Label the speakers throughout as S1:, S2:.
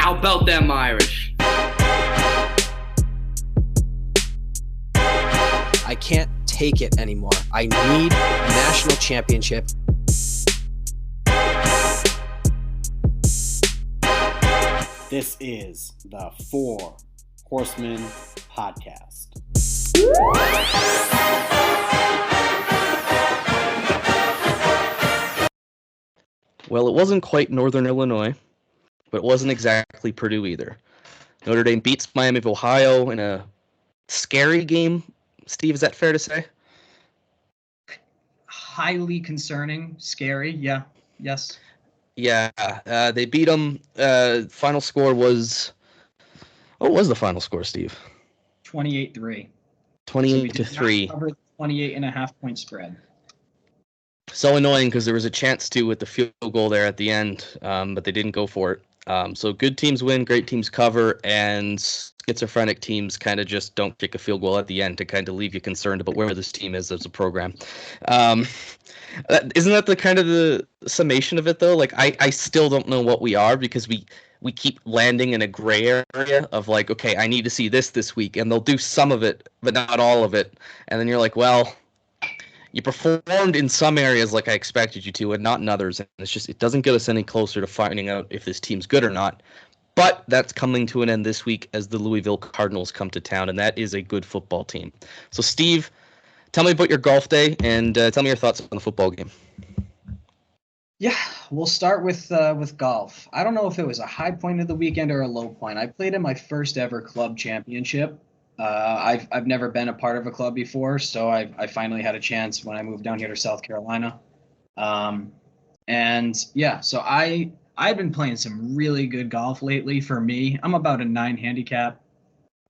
S1: How about them Irish?
S2: I can't take it anymore. I need a national championship.
S3: This is the Four Horsemen Podcast.
S4: Well, it wasn't quite Northern Illinois, but it wasn't exactly Purdue either. Notre Dame beats Miami of Ohio in a scary game. Steve, is that fair to say?
S5: Highly concerning, scary, yeah, yes.
S4: Yeah, they beat them. Final score was... What was the final score, Steve?
S5: 28-3.
S4: 28-3.
S5: Cover the 28.5-point spread.
S4: So annoying because there was a chance to with the field goal there at the end, but they didn't go for it. So good teams win, great teams cover, and schizophrenic teams kind of just don't kick a field goal at the end to kind of leave you concerned about where this team is as a program. Isn't that the kind of the summation of it, though? Like, I still don't know what we are because we keep landing in a gray area of like, okay, I need to see this week, and they'll do some of it, but not all of it. And then you're like, well, you performed in some areas like I expected you to, and not in others. And it's just, it doesn't get us any closer to finding out if this team's good or not. But that's coming to an end this week as the Louisville Cardinals come to town, and that is a good football team. So, Steve, tell me about your golf day, and tell me your thoughts on the football game.
S5: Yeah, we'll start with golf. I don't know if it was a high point of the weekend or a low point. I played in my first ever club championship. I've never been a part of a club before, so I finally had a chance when I moved down here to South Carolina. And yeah, so I've been playing some really good golf lately. For me, I'm about a 9 handicap,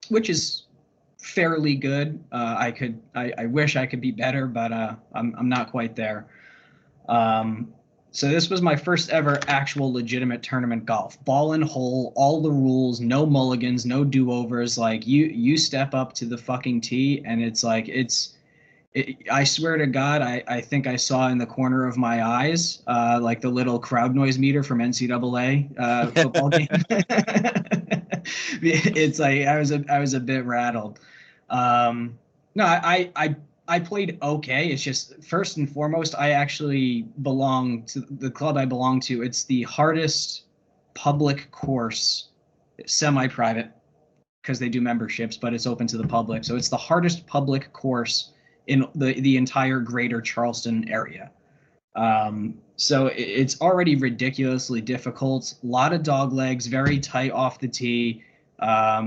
S5: which is fairly good. I wish I could be better, but I'm not quite there. So this was my first ever actual legitimate tournament golf. Ball and hole, all the rules, no mulligans, no do-overs. Like you step up to the fucking tee, and it's like I swear to God, I think I saw in the corner of my eyes like the little crowd noise meter from NCAA football game. It's like I was a bit rattled. No, I played okay. It's just, first and foremost, I actually belong to the club I belong to. It's the hardest public course, semi-private, because they do memberships, but it's open to the public. So it's the hardest public course in the entire greater Charleston area. So it's already ridiculously difficult. A lot of dog legs, very tight off the tee. A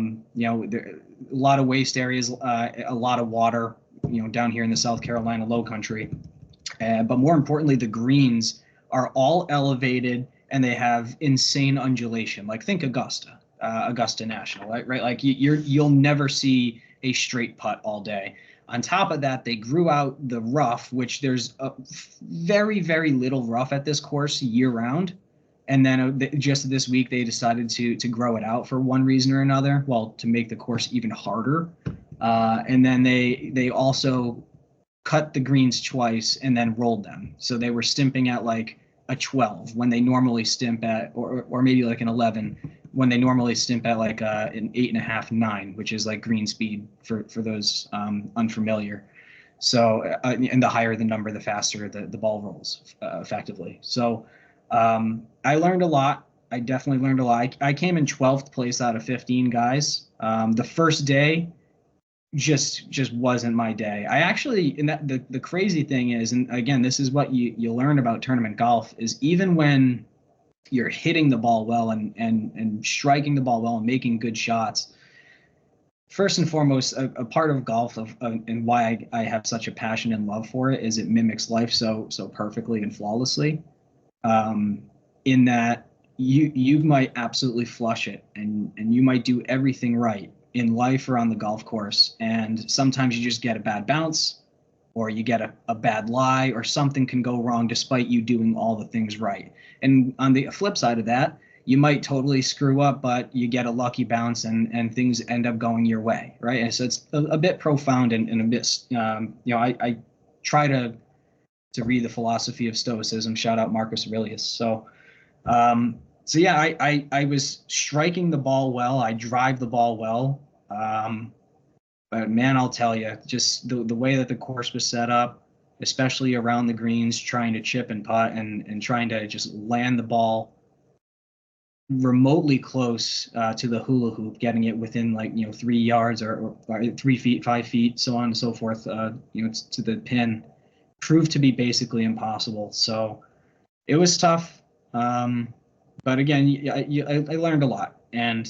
S5: lot of waste areas, a lot of water, down here in the South Carolina low country. But more importantly, the greens are all elevated and they have insane undulation. Like, think Augusta National, right? Like you'll never see a straight putt all day. On top of that, they grew out the rough, which there's a very, very little rough at this course year round. And then just this week, they decided to grow it out for one reason or another. Well, to make the course even harder. And then they also cut the greens twice and then rolled them. So they were stimping at like a 12 when they normally stimp at, or maybe like an 11 when they normally stimp at like an 8.5, 9, which is like green speed for those unfamiliar. So, and the higher the number, the faster the ball rolls effectively. So I learned a lot. I definitely learned a lot. I came in 12th place out of 15 guys. The first day just wasn't my day. I actually, and that the crazy thing is, and again, this is what you learn about tournament golf, is even when you're hitting the ball well and striking the ball well and making good shots, first and foremost, a part of golf and why I have such a passion and love for it is it mimics life so perfectly and flawlessly. In that you might absolutely flush it and you might do everything right in life or on the golf course, and sometimes you just get a bad bounce or you get a bad lie or something can go wrong despite you doing all the things right. And on the flip side of that, you might totally screw up, but you get a lucky bounce and things end up going your way, right? And so it's a bit profound and a bit, I try to read the philosophy of Stoicism. Shout out Marcus Aurelius. So So yeah, I was striking the ball well. I drive the ball well. But man, I'll tell you, just the way that the course was set up, especially around the greens, trying to chip and putt and trying to just land the ball remotely close to the hula hoop, getting it within 3 yards or 3 feet, 5 feet, so on and so forth, to the pin, proved to be basically impossible. So it was tough. But again, I learned a lot, and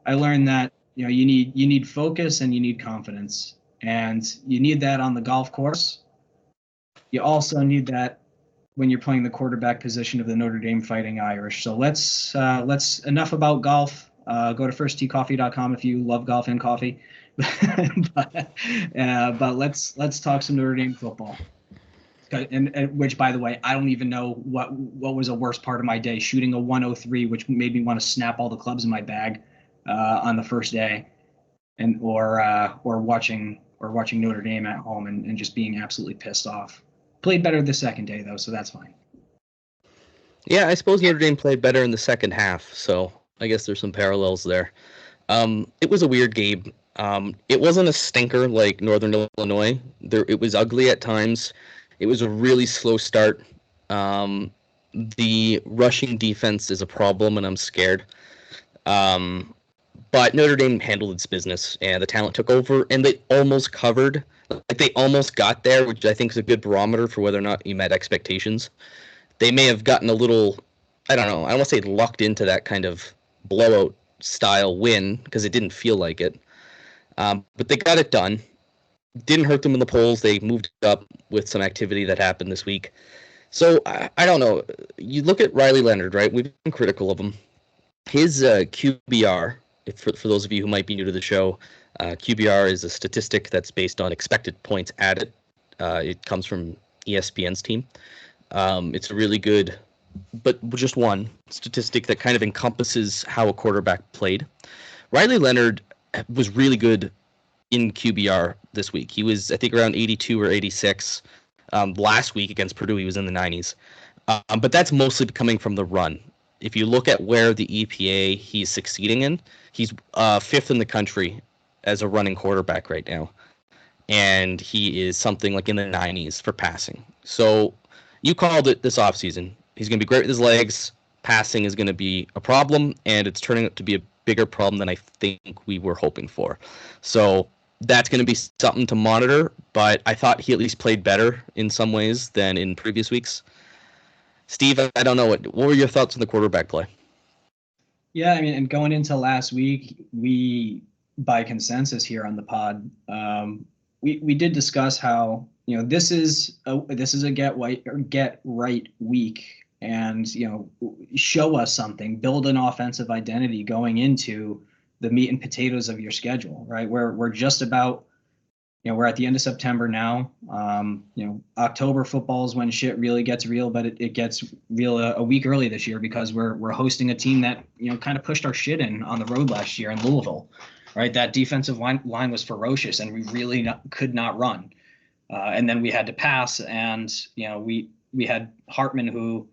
S5: I learned that you need focus and you need confidence, and you need that on the golf course. You also need that when you're playing the quarterback position of the Notre Dame Fighting Irish. So let's enough about golf. Go to firstteecoffee.com if you love golf and coffee. but let's talk some Notre Dame football. And which, by the way, I don't even know what was the worst part of my day, shooting a 103, which made me want to snap all the clubs in my bag on the first day, and or watching Notre Dame at home and just being absolutely pissed off. Played better the second day though, so that's fine.
S4: Yeah, I suppose Notre Dame played better in the second half, so I guess there's some parallels there. It was a weird game. It wasn't a stinker like Northern Illinois. It was ugly at times. It was a really slow start. The rushing defense is a problem, and I'm scared. But Notre Dame handled its business, and the talent took over, and they almost covered. Like, they almost got there, which I think is a good barometer for whether or not you met expectations. They may have gotten a little, I don't know, I don't want to say lucked into that kind of blowout style win, because it didn't feel like it. But they got it done. Didn't hurt them in the polls. They moved up with some activity that happened this week. So I don't know. You look at Riley Leonard, right? We've been critical of him. His QBR, for those of you who might be new to the show, QBR is a statistic that's based on expected points added. It comes from ESPN's team. It's a really good, but just one statistic that kind of encompasses how a quarterback played. Riley Leonard was really good in QBR this week. He was, I think, around 82 or 86. Last week against Purdue, he was in the 90s. But that's mostly coming from the run. If you look at where the EPA he's succeeding in, he's fifth in the country as a running quarterback right now. And he is something like in the 90s for passing. So you called it this offseason. He's going to be great with his legs. Passing is going to be a problem, and it's turning out to be a bigger problem than I think we were hoping for. So that's going to be something to monitor, but I thought he at least played better in some ways than in previous weeks. Steve, I don't know, what were your thoughts on the quarterback play?
S5: Yeah, I mean, and going into last week, we, by consensus here on the pod, we did discuss how this is a get right week, and show us something, build an offensive identity going into the meat and potatoes of your schedule, right? We're just about, we're at the end of September now. October football is when shit really gets real, but it gets real a week early this year, because we're hosting a team that kind of pushed our shit in on the road last year in Louisville, right? That defensive line was ferocious, and we really could not run. And then we had to pass, and we had Hartman, who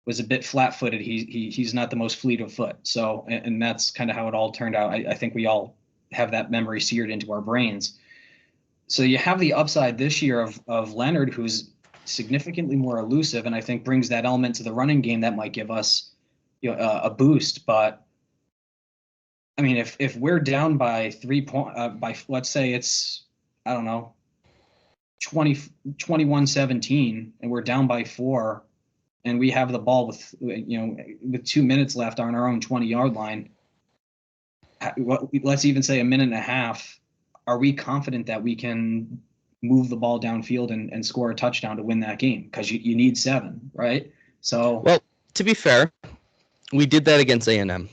S5: was a bit flat-footed. He's not the most fleet of foot. So, and that's kind of how it all turned out. I think we all have that memory seared into our brains. So you have the upside this year of Leonard, who's significantly more elusive, and I think brings that element to the running game that might give us a boost. But I mean, if we're down by 3 points, by, let's say it's, I don't know, 21-17, and we're down by 4, and we have the ball with 2 minutes left on our own 20-yard line, let's even say a minute and a half, are we confident that we can move the ball downfield and score a touchdown to win that game? Because you need 7, right? So,
S4: well, to be fair, we did that against A&M,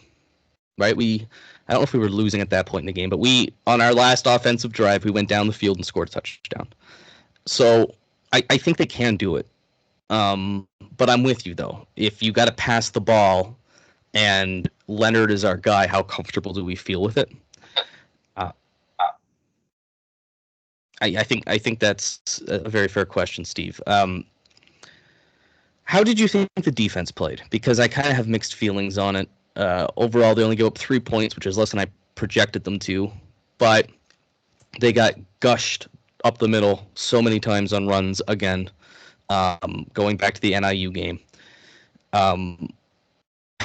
S4: right? I don't know if we were losing at that point in the game, but on our last offensive drive, we went down the field and scored a touchdown. So I think they can do it. But I'm with you, though. If you got to pass the ball and Leonard is our guy, how comfortable do we feel with it? I think that's a very fair question, Steve. How did you think the defense played? Because I kind of have mixed feelings on it. Overall, they only gave up 3 points, which is less than I projected them to. But they got gushed up the middle so many times on runs again, going back to the NIU game.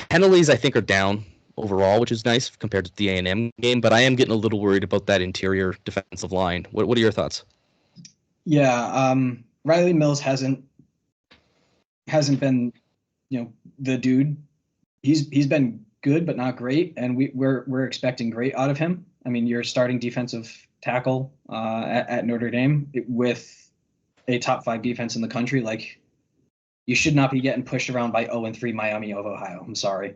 S4: Penalties, I think, are down overall, which is nice compared to the A&M game. But I am getting a little worried about that interior defensive line. What are your thoughts?
S5: Yeah, Riley Mills hasn't been, the dude. He's been good, but not great, and we're expecting great out of him. I mean, you're starting defensive tackle at Notre Dame with a top 5 defense in the country. Like, you should not be getting pushed around by 0-3 Miami of Ohio. I'm sorry.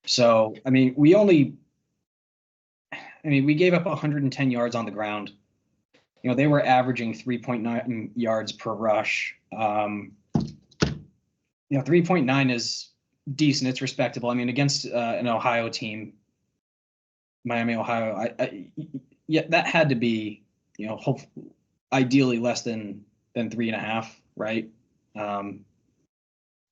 S5: So, I mean, we gave up 110 yards on the ground. They were averaging 3.9 yards per rush. 3.9 is decent. It's respectable. I mean, against an Ohio team, Miami, Ohio, that had to be, ideally less than 3.5, right?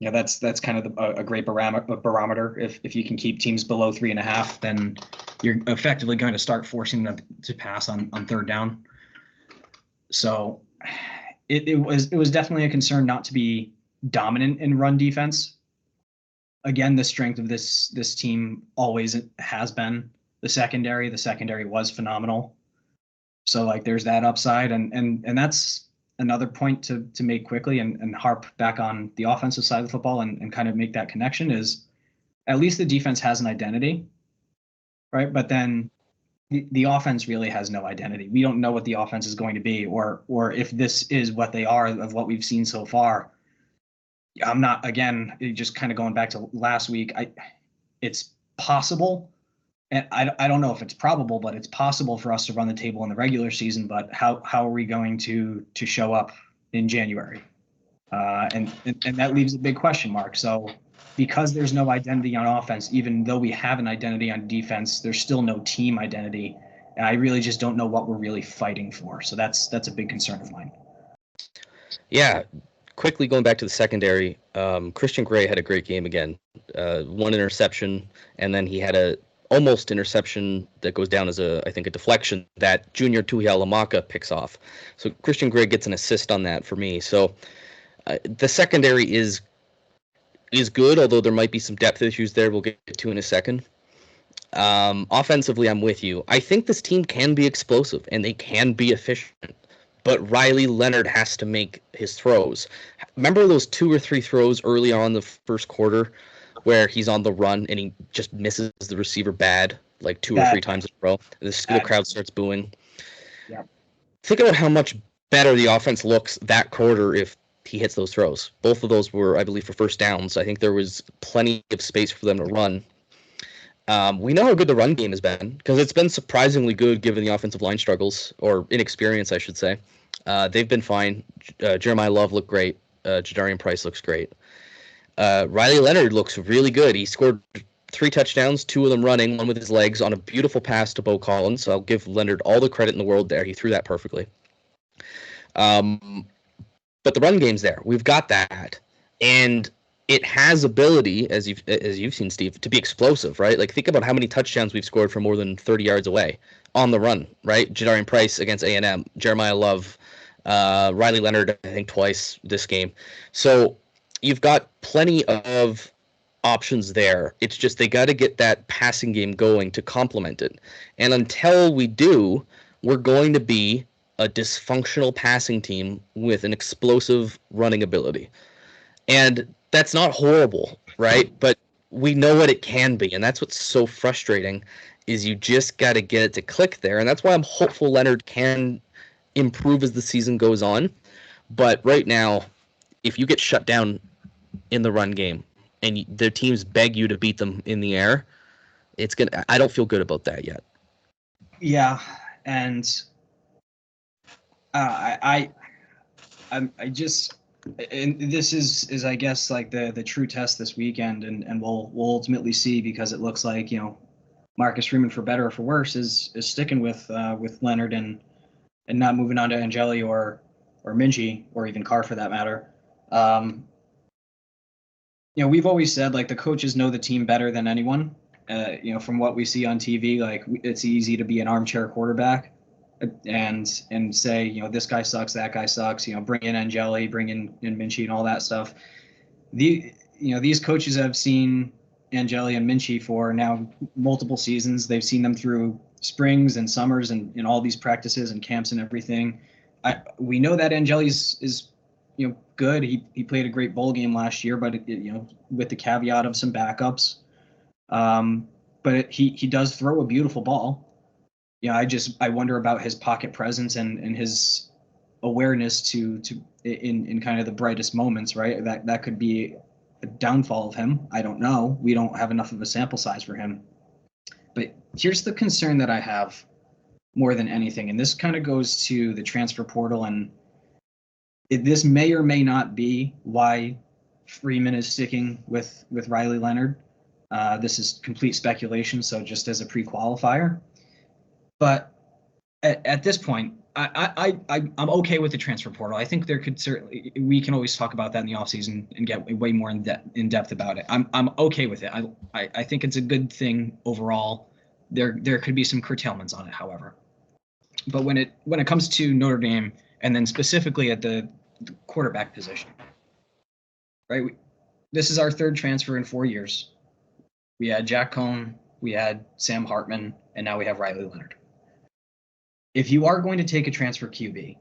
S5: That's kind of a great barometer. If you can keep teams below 3.5, then you're effectively going to start forcing them to pass on third down. So it was definitely a concern not to be dominant in run defense. Again, the strength of this team always has been the secondary. The secondary was phenomenal. So, like, there's that upside, and that's another point to make quickly and harp back on the offensive side of the football and kind of make that connection is at least the defense has an identity, right? But then the offense really has no identity. We don't know what the offense is going to be, or if this is what they are of what we've seen so far. I'm not, again, just kind of going back to last week. It's possible, and I don't know if it's probable, but it's possible for us to run the table in the regular season. But how are we going to show up in January? And that leaves a big question mark. So, because there's no identity on offense, even though we have an identity on defense, there's still no team identity. And I really just don't know what we're really fighting for. So that's a big concern of mine.
S4: Yeah. Quickly going back to the secondary, Christian Gray had a great game again. 1 interception, and then he had a almost interception that goes down as a deflection that Junior Tuihalamaka picks off. So Christian Gray gets an assist on that for me. So the secondary is good, although there might be some depth issues there we'll get to in a second. Offensively, I'm with you. I think this team can be explosive, and they can be efficient. But Riley Leonard has to make his throws. Remember those 2 or 3 throws early on in the first quarter where he's on the run and he just misses the receiver bad, like 2 or 3 times in a row? The crowd starts booing.
S5: Yeah.
S4: Think about how much better the offense looks that quarter if he hits those throws. Both of those were, I believe, for first downs. I think there was plenty of space for them to run. We know how good the run game has been because it's been surprisingly good given the offensive line struggles, or inexperience, I should say. They've been fine. Jeremiah Love looked great. Jadarian Price looks great. Riley Leonard looks really good. He scored 3 touchdowns, 2 of them running, 1 with his legs on a beautiful pass to Bo Collins. So I'll give Leonard all the credit in the world there. He threw that perfectly. But the run game's there. We've got that. And it has ability, as you've seen, Steve, to be explosive, right? Like, think about how many touchdowns we've scored from more than 30 yards away on the run, right? Jadarian Price against A&M, Jeremiah Love, Riley Leonard, I think twice this game. So you've got plenty of options there. It's just they got to get that passing game going to complement it. And until we do, we're going to be a dysfunctional passing team with an explosive running ability. And that's not horrible, right? But we know what it can be, and that's what's so frustrating is you just got to get it to click there. And that's why I'm hopeful Leonard can improve as the season goes on. But right now, if you get shut down in the run game and their teams beg you to beat them in the air, I don't feel good about that yet.
S5: Yeah, and I just, and this is I guess like the true test this weekend, and we'll ultimately see, because it looks like Marcus Freeman, for better or for worse, is sticking with Leonard and not moving on to Angeli or Minji, or even Carr for that matter. we've always said like the coaches know the team better than anyone. From what we see on TV, like it's easy to be an armchair quarterback and say, this guy sucks, that guy sucks. Bring in Angeli, bring in Minchie, and all that stuff. These coaches have seen Angeli and Minchie for now multiple seasons. They've seen them through springs and summers and in all these practices and camps and everything. We know that Angeli's is good. He played a great bowl game last year, but with the caveat of some backups. But he does throw a beautiful ball. I wonder about his pocket presence and his awareness to in kind of the brightest moments, right? That could be a downfall of him. I don't know. We don't have enough of a sample size for him. But here's the concern that I have more than anything, and this kind of goes to the transfer portal, and this may or may not be why Freeman is sticking with Riley Leonard. This is complete speculation, so just as a pre-qualifier. But at this point, I'm okay with the transfer portal. I think we can always talk about that in the offseason and get way more in depth about it. I'm okay with it. I think it's a good thing overall. There could be some curtailments on it, however. But when it comes to Notre Dame, and then specifically at the quarterback position, right? This is our third transfer in 4 years. We had Jack Cohn, we had Sam Hartman, and now we have Riley Leonard. If you are going to take a transfer QB,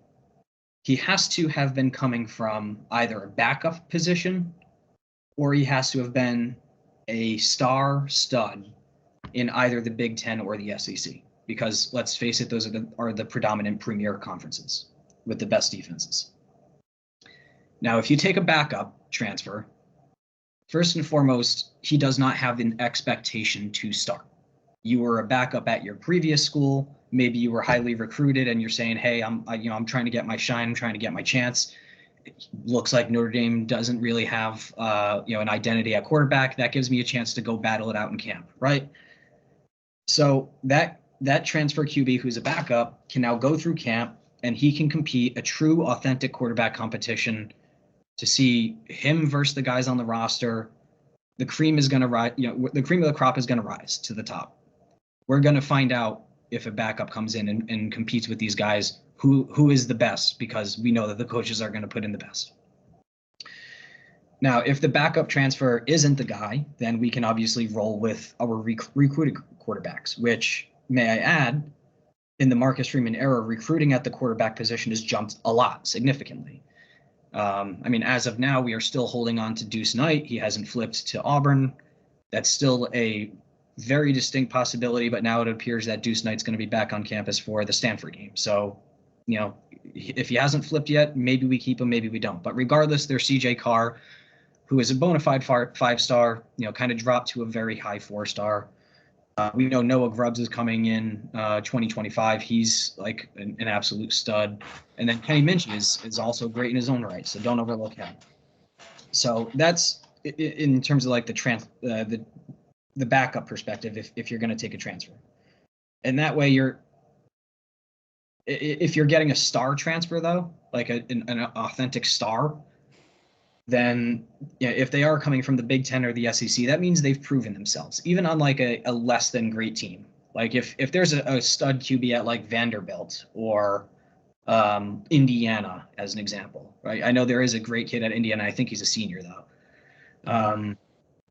S5: he has to have been coming from either a backup position or he has to have been a star stud in either the Big Ten or the SEC. Because let's face it, those are the predominant premier conferences with the best defenses. Now, if you take a backup transfer, first and foremost, he does not have an expectation to start. You were a backup at your previous school. Maybe you were highly recruited and you're saying, hey, I'm trying to get my shine. I'm trying to get my chance. It looks like Notre Dame doesn't really have, an identity at quarterback. That gives me a chance to go battle it out in camp, right? So that transfer QB who's a backup can now go through camp and he can compete a true, authentic quarterback competition to see him versus the guys on the roster. The cream is going to rise. The cream of the crop is going to rise to the top. We're going to find out if a backup comes in and competes with these guys, who is the best, because we know that the coaches are going to put in the best. Now, if the backup transfer isn't the guy, then we can obviously roll with our recruited quarterbacks, which, may I add, in the Marcus Freeman era, recruiting at the quarterback position has jumped a lot, significantly. As of now, we are still holding on to Deuce Knight. He hasn't flipped to Auburn. That's still a very distinct possibility, but now it appears that Deuce Knight's going to be back on campus for the Stanford game. So, if he hasn't flipped yet, maybe we keep him, maybe we don't. But regardless, there's CJ Carr, who is a bona fide 5-star, kind of dropped to a very high 4-star. We know Noah Grubbs is coming in 2025. He's like an absolute stud. And then Kenny Minchie is also great in his own right, so don't overlook him. So that's in terms of like the backup perspective if you're going to take a transfer. And that way if you're getting a star transfer, though, like an authentic star, then if they are coming from the Big Ten or the SEC, that means they've proven themselves, even on like a less than great team. Like if there's a stud QB at like Vanderbilt or Indiana, as an example, right? I know there is a great kid at Indiana. I think he's a senior, though.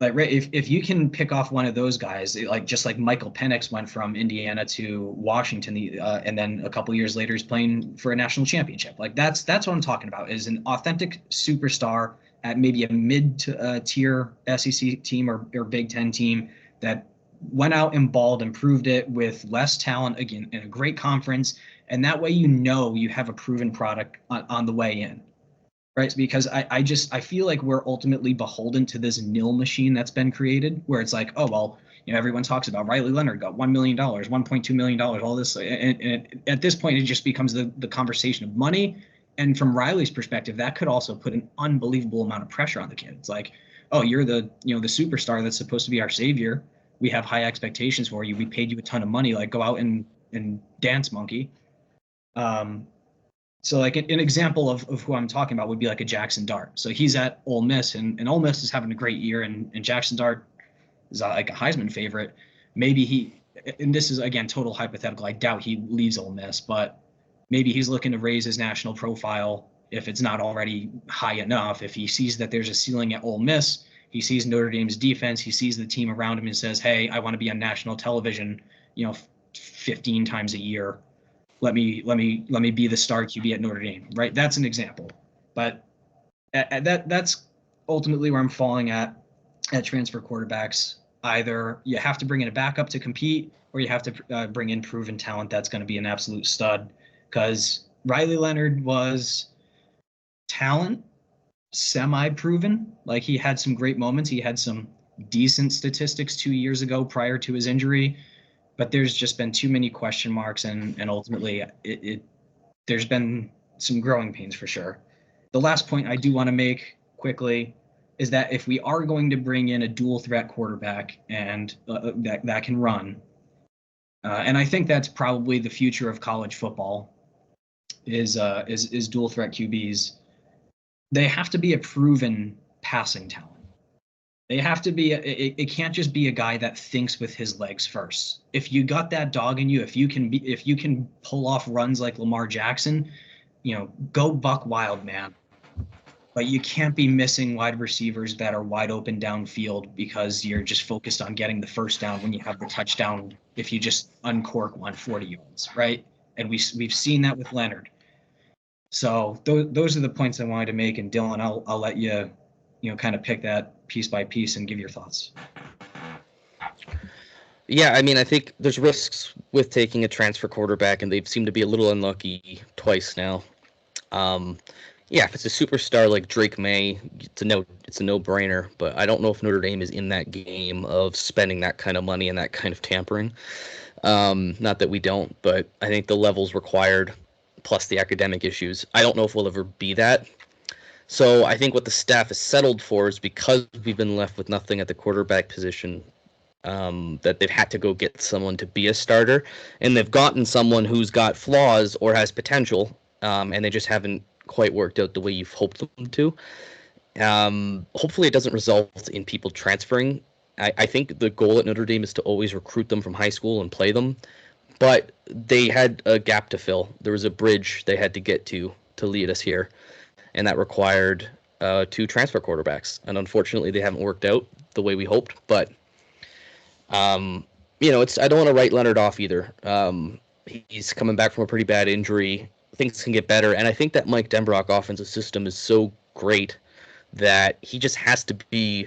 S5: But if you can pick off one of those guys, just like Michael Penix went from Indiana to Washington, and then a couple years later he's playing for a national championship. Like that's what I'm talking about, is an authentic superstar at maybe a mid-tier SEC team or Big Ten team that went out and balled and proved it with less talent, again, in a great conference. And that way you have a proven product on the way in. Right, because I feel like we're ultimately beholden to this nil machine that's been created, where it's like, oh well, everyone talks about Riley Leonard got $1 million, $1.2 million, all this, and at this point it just becomes the conversation of money. And from Riley's perspective, that could also put an unbelievable amount of pressure on the kid. It's like, oh, you're the superstar that's supposed to be our savior. We have high expectations for you. We paid you a ton of money. Like, go out and dance, monkey. So like an example of who I'm talking about would be like a Jackson Dart. So he's at Ole Miss, and Ole Miss is having a great year, and Jackson Dart is like a Heisman favorite. Maybe he, and this is again total hypothetical. I doubt he leaves Ole Miss, but maybe he's looking to raise his national profile if it's not already high enough. If he sees that there's a ceiling at Ole Miss, he sees Notre Dame's defense, he sees the team around him, and says, "Hey, I want to be on national television, 15 times a year. Let me be the star QB at Notre Dame." Right? That's an example, but that's ultimately where I'm falling at transfer quarterbacks. Either you have to bring in a backup to compete, or you have to bring in proven talent that's going to be an absolute stud. Because Riley Leonard was talent, semi-proven. Like, he had some great moments. He had some decent statistics 2 years ago prior to his injury, but there's just been too many question marks, and ultimately there's been some growing pains for sure. The last point I do want to make quickly is that if we are going to bring in a dual threat quarterback and that can run, and I think that's probably the future of college football, is dual threat QBs. They have to be a proven passing talent. They have to be. It can't just be a guy that thinks with his legs first. If you got that dog in you, if you can pull off runs like Lamar Jackson, go buck wild, man. But you can't be missing wide receivers that are wide open downfield because you're just focused on getting the first down when you have the touchdown if you just uncork 140 yards, right? And we've seen that with Leonard. So those are the points I wanted to make. And Dylan, I'll let you, kind of pick that piece by piece and give your thoughts.
S4: Yeah, I mean, I think there's risks with taking a transfer quarterback, and they seem to be a little unlucky twice now. Yeah, if it's a superstar like Drake May, it's a no-brainer. But I don't know if Notre Dame is in that game of spending that kind of money and that kind of tampering. Not that we don't, but I think the levels required, plus the academic issues, I don't know if we'll ever be that. So I think what the staff has settled for is, because we've been left with nothing at the quarterback position, that they've had to go get someone to be a starter, and they've gotten someone who's got flaws or has potential, and they just haven't quite worked out the way you've hoped them to. Hopefully it doesn't result in people transferring. I think the goal at Notre Dame is to always recruit them from high school and play them, but they had a gap to fill. There was a bridge they had to get to lead us here, and that required 2 transfer quarterbacks, and unfortunately they haven't worked out the way we hoped. But I don't want to write Leonard off either. He's coming back from a pretty bad injury. Things can get better, and I think that Mike Denbrock offensive system is so great that he just has to be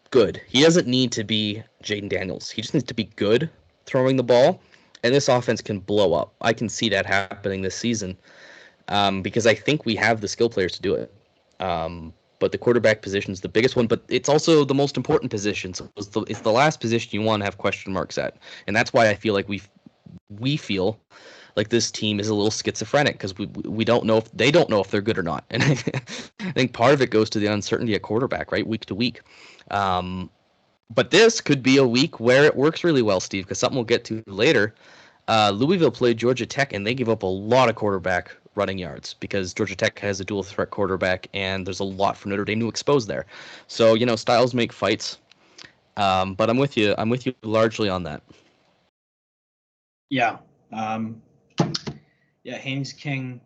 S4: good. He doesn't need to be Jaden Daniels. He just needs to be good throwing the ball, and this offense can blow up. I can see that happening this season, because I think we have the skill players to do it. But the quarterback position is the biggest one, but it's also the most important position. So it's the last position you want to have question marks at, and that's why I feel like we feel like this team is a little schizophrenic, because we don't know if they don't know if they're good or not. And I think part of it goes to the uncertainty at quarterback, right, week to week. But this could be a week where it works really well, Steve, because something we'll get to later. Louisville played Georgia Tech, and they gave up a lot of quarterback running yards because Georgia Tech has a dual threat quarterback, and there's a lot for Notre Dame to expose there. So, styles make fights. But I'm with you. I'm with you largely on that.
S5: Yeah. Haynes King,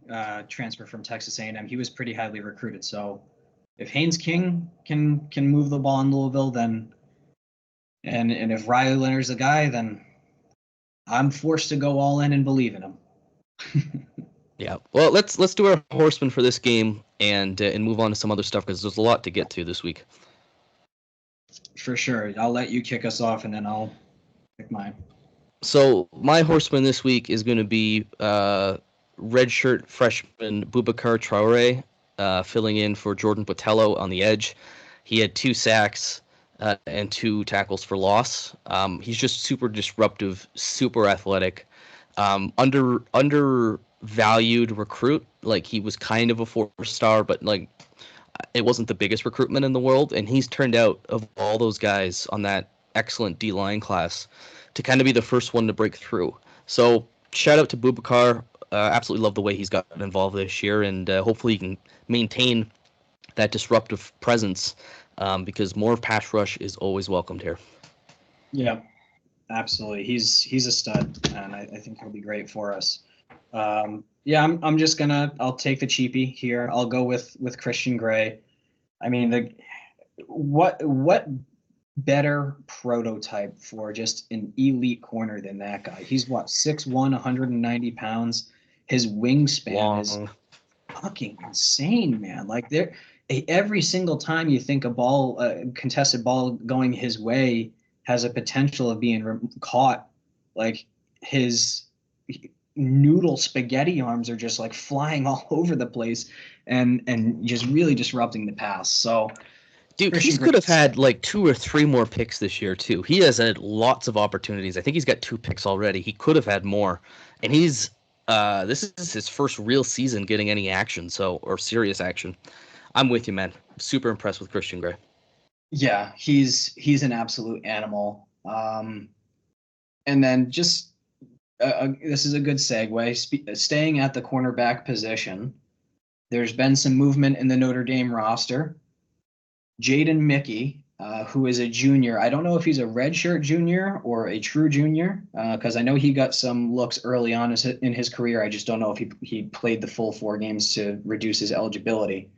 S5: transfer from Texas A&M. He was pretty highly recruited. So if Haynes King can move the ball in Louisville, then and if Riley Leonard's the guy, then I'm forced to go all in and believe in him.
S4: Yeah. Well, let's do our horseman for this game and move on to some other stuff, because there's a lot to get to this week.
S5: For sure. I'll let you kick us off, and then I'll pick mine.
S4: So my horseman this week is going to be redshirt freshman Boubacar Traore, filling in for Jordan Botelho on the edge. He had 2 sacks and 2 tackles for loss. He's just super disruptive, super athletic, undervalued recruit. Like, he was kind of a 4-star, but like it wasn't the biggest recruitment in the world, and he's turned out, of all those guys on that excellent D-line class, to kind of be the first one to break through. So shout out to Boubacar. Absolutely love the way he's gotten involved this year, and hopefully he can maintain that disruptive presence, because more pass rush is always welcomed here.
S5: Yeah, absolutely. He's a stud, and I think he'll be great for us. Yeah, I'll take the cheapie here. I'll go with Christian Gray. I mean, what better prototype for just an elite corner than that guy? He's what, 6'1", 190 pounds. His wingspan is fucking insane, man. Like every single time you think a contested ball going his way has a potential of being caught, like his noodle spaghetti arms are just like flying all over the place and just really disrupting the pass. So
S4: dude, he could have had like 2 or 3 more picks this year too. He has had lots of opportunities. I think he's got 2 picks already. He could have had more, and he's this is his first real season getting any action, or serious action. I'm with you, man. Super impressed with Christian Gray.
S5: Yeah, he's an absolute animal. And then just this is a good segue. Staying at the cornerback position, there's been some movement in the Notre Dame roster. Jaden Mickey, who is a junior. I don't know if he's a redshirt junior or a true junior, because I know he got some looks early on in his career. I just don't know if he played the full 4 games to reduce his eligibility.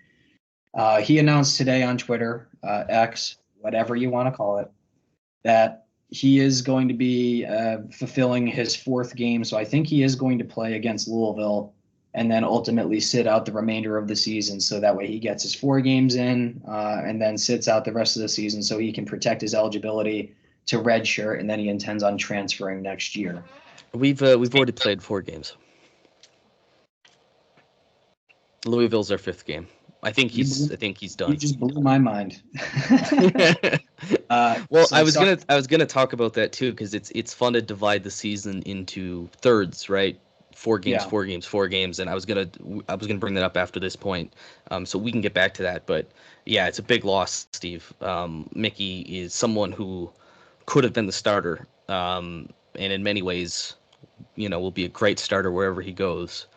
S5: He announced today on Twitter, X, whatever you want to call it, that he is going to be fulfilling his 4th game. So I think he is going to play against Louisville and then ultimately sit out the remainder of the season. So that way he gets his 4 games in and then sits out the rest of the season so he can protect his eligibility to redshirt, and then he intends on transferring next year.
S4: We've already played 4 games. Louisville's our 5th game. I think he's done.
S5: You just blew my mind.
S4: Well, I was gonna talk about that too, because it's fun to divide the season into thirds, right? 4 games,
S5: Yeah.
S4: 4 games, 4 games, and I was gonna bring that up after this point, so we can get back to that. But yeah, it's a big loss, Steve. Mickey is someone who could have been the starter, and in many ways, will be a great starter wherever he goes.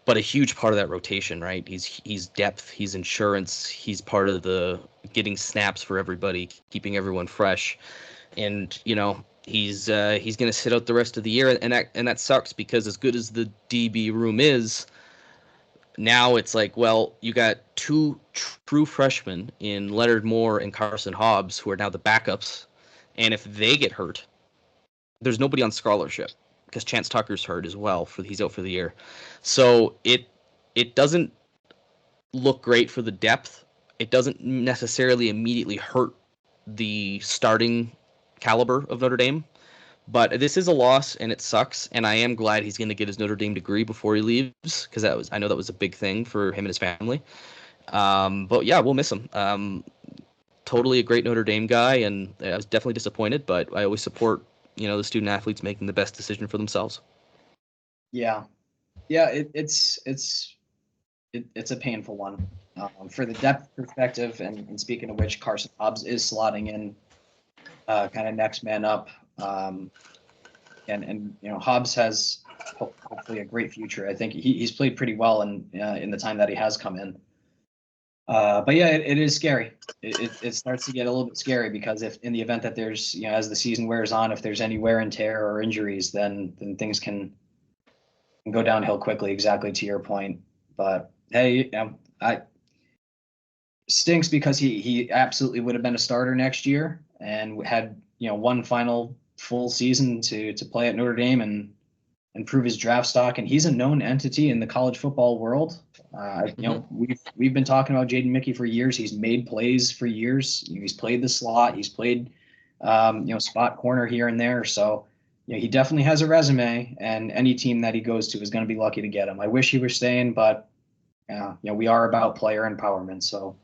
S4: But a huge part of that rotation, right? He's depth, he's insurance, he's part of the getting snaps for everybody, keeping everyone fresh, and he's going to sit out the rest of the year, and that sucks, because as good as the DB room is, now it's like, well, you got 2 true freshmen in Leonard Moore and Carson Hobbs who are now the backups, and if they get hurt, there's nobody on scholarship, because Chance Tucker's hurt as well. He's out for the year. So it doesn't look great for the depth. It doesn't necessarily immediately hurt the starting caliber of Notre Dame. But this is a loss, and it sucks, and I am glad he's going to get his Notre Dame degree before he leaves, because I know that was a big thing for him and his family. But yeah, we'll miss him. Totally a great Notre Dame guy, and I was definitely disappointed, but I always support the student athletes making the best decision for themselves.
S5: Yeah, it's a painful one for the depth perspective. And speaking of which, Carson Hobbs is slotting in, kind of next man up. And Hobbs has hopefully a great future. I think he's played pretty well in the time that he has come in. But yeah, it is scary. It starts to get a little bit scary, because if in the event that there's, as the season wears on, if there's any wear and tear or injuries, then things can go downhill quickly, exactly to your point. But hey, I stinks, because he absolutely would have been a starter next year and had, one final full season to play at Notre Dame and prove his draft stock. And he's a known entity in the college football world. We've been talking about Jaden Mickey for years. He's made plays for years. He's played the slot. He's played, spot corner here and there. So, he definitely has a resume, and any team that he goes to is going to be lucky to get him. I wish he were staying, but we are about player empowerment. So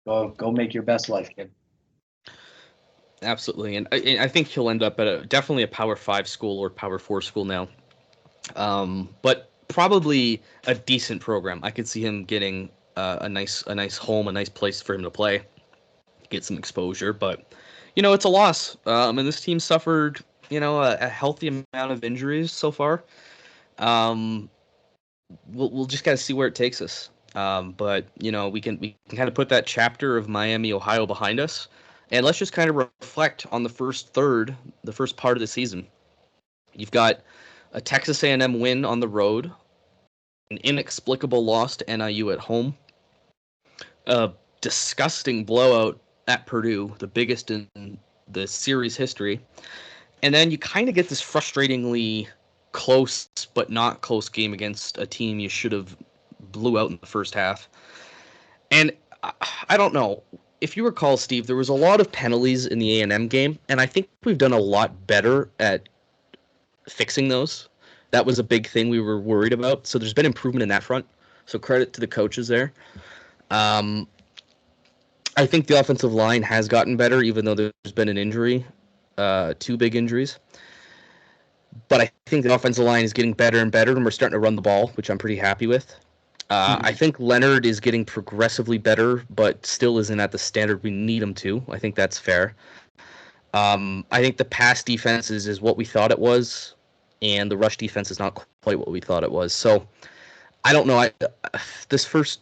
S5: go make your best life, kid.
S4: Absolutely, and I think he'll end up at definitely a Power 5 school or Power 4 school now. But probably a decent program. I could see him getting a nice home, a nice place for him to play, get some exposure. But it's a loss. And this team suffered a healthy amount of injuries so far. we'll just gotta see where it takes us. But we can kind of put that chapter of Miami, Ohio behind us, and let's just kind of reflect on the first part of the season. You've got a Texas A&M win on the road, an inexplicable loss to NIU at home, a disgusting blowout at Purdue, the biggest in the series history, and then you kind of get this frustratingly close but not close game against a team you should have blew out in the first half. And I don't know. If you recall, Steve, there was a lot of penalties in the A&M game, and I think we've done a lot better at fixing those. That was a big thing we were worried about. So there's been improvement in that front. So credit to the coaches there. I think the offensive line has gotten better, even though there's been an injury, 2 big injuries. But I think the offensive line is getting better and better, and we're starting to run the ball, which I'm pretty happy with. I think Leonard is getting progressively better, but still isn't at the standard we need him to. I think that's fair. I think the pass defense is what we thought it was, and the rush defense is not quite what we thought it was. So I don't know. This first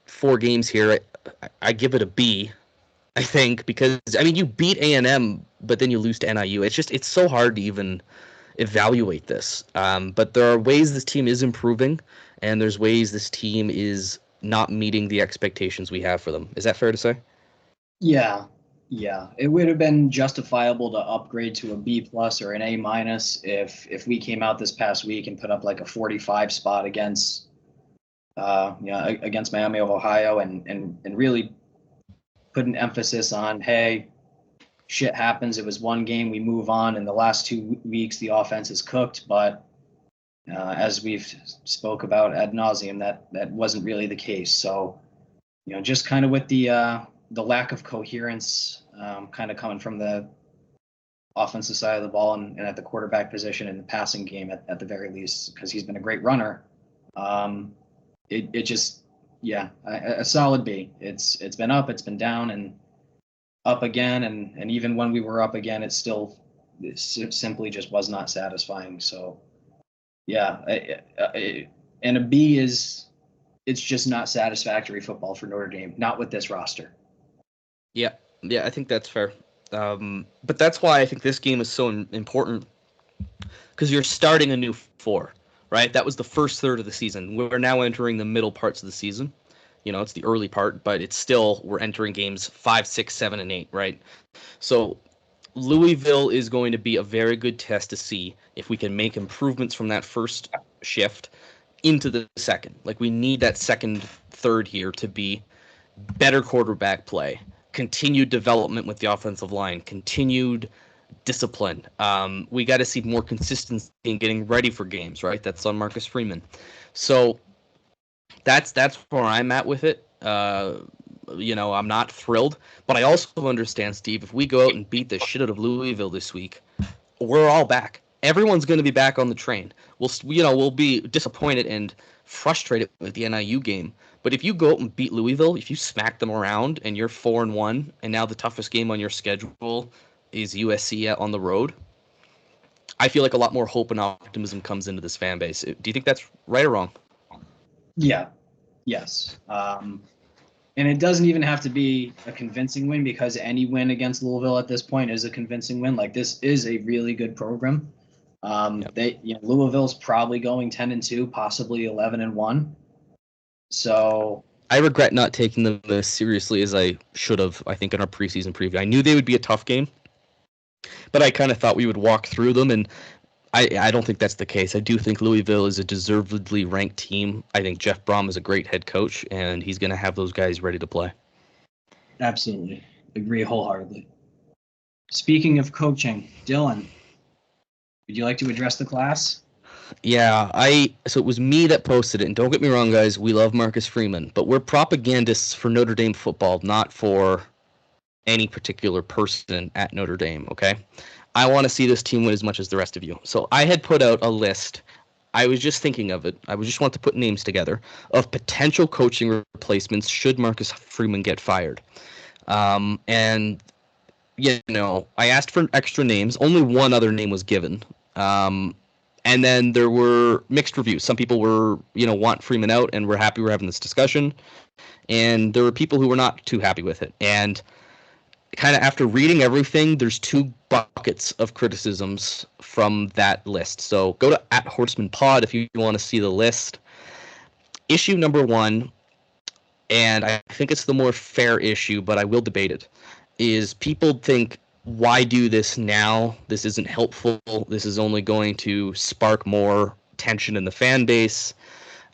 S4: 4 games here, I give it a B, I think, because you beat A&M, but then you lose to NIU. It's so hard to even evaluate this. But there are ways this team is improving, and there's ways this team is not meeting the expectations we have for them. Is that fair to say?
S5: Yeah. It would have been justifiable to upgrade to a B+ or an A- if we came out this past week and put up like a 45 spot against Miami of Ohio and really put an emphasis on, hey, shit happens. It was one game, we move on. In the last 2 weeks, the offense is cooked, but as we've spoke about ad nauseum, that wasn't really the case. So, just kind of with the lack of coherence, kind of coming from the offensive side of the ball and at the quarterback position in the passing game at the very least, because he's been a great runner. A solid B. It's been up, it's been down, and up again, and even when we were up again, it simply just was not satisfying. So and a B it's just not satisfactory football for Notre Dame, not with this roster.
S4: Yeah, I think that's fair. But that's why I think this game is so important, because you're starting a new 4, right? That was the first third of the season. We're now entering the middle parts of the season. It's the early part, but it's still, we're entering games 5, 6, 7, and 8, right? So Louisville is going to be a very good test to see if we can make improvements from that first shift into the second. Like, we need that second third here to be better quarterback play, continued development with the offensive line, continued discipline. We got to see more consistency in getting ready for games, right? That's on Marcus Freeman. So that's where I'm at with it. I'm not thrilled, but I also understand, Steve, if we go out and beat the shit out of Louisville this week, we're all back. Everyone's going to be back on the train. We'll be disappointed and frustrated with the NIU game. But if you go out and beat Louisville, if you smack them around and you're 4-1, and now the toughest game on your schedule is USC on the road, I feel like a lot more hope and optimism comes into this fan base. Do you think that's right or wrong?
S5: Yeah. Yes. And it doesn't even have to be a convincing win, because any win against Louisville at this point is a convincing win. Like, this is a really good program. Louisville's probably going 10-2, possibly 11-1. So
S4: I regret not taking them as seriously as I should have, I think, in our preseason preview. I knew they would be a tough game, but I kind of thought we would walk through them, and I don't think that's the case. I do think Louisville is a deservedly ranked team. I think Jeff Brom is a great head coach, and he's going to have those guys ready to play.
S5: Absolutely. Agree wholeheartedly. Speaking of coaching, Dylan, would you like to address the class?
S4: Yeah, so it was me that posted it, and don't get me wrong, guys, we love Marcus Freeman, but we're propagandists for Notre Dame football, not for any particular person at Notre Dame, okay? I want to see this team win as much as the rest of you. So I had put out a list. I was just thinking of it. I just want to put names together of potential coaching replacements should Marcus Freeman get fired. And, I asked for extra names. Only one other name was given. And then there were mixed reviews. Some people were, want Freeman out and we're happy we're having this discussion. And there were people who were not too happy with it. And kind of after reading everything, there's two buckets of criticisms from that list. So go to @HorsemanPod if you want to see the list. Issue number one, and I think it's the more fair issue, but I will debate it, is people think, why do this now? This isn't helpful. This is only going to spark more tension in the fan base.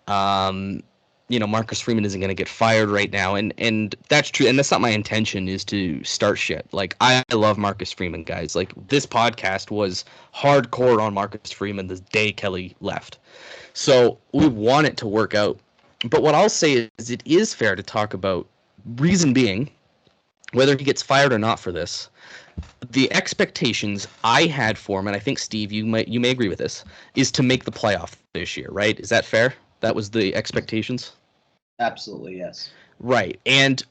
S4: Marcus Freeman isn't going to get fired right now. And that's true. And that's not my intention, is to start shit. Like, I love Marcus Freeman, guys. Like, this podcast was hardcore on Marcus Freeman the day Kelly left. So we want it to work out. But what I'll say is it is fair to talk about, reason being, whether he gets fired or not for this, the expectations I had for him, and I think, Steve, you may agree with this, is to make the playoff this year, right? Is that fair? That was the expectations?
S5: Absolutely, yes.
S4: Right. And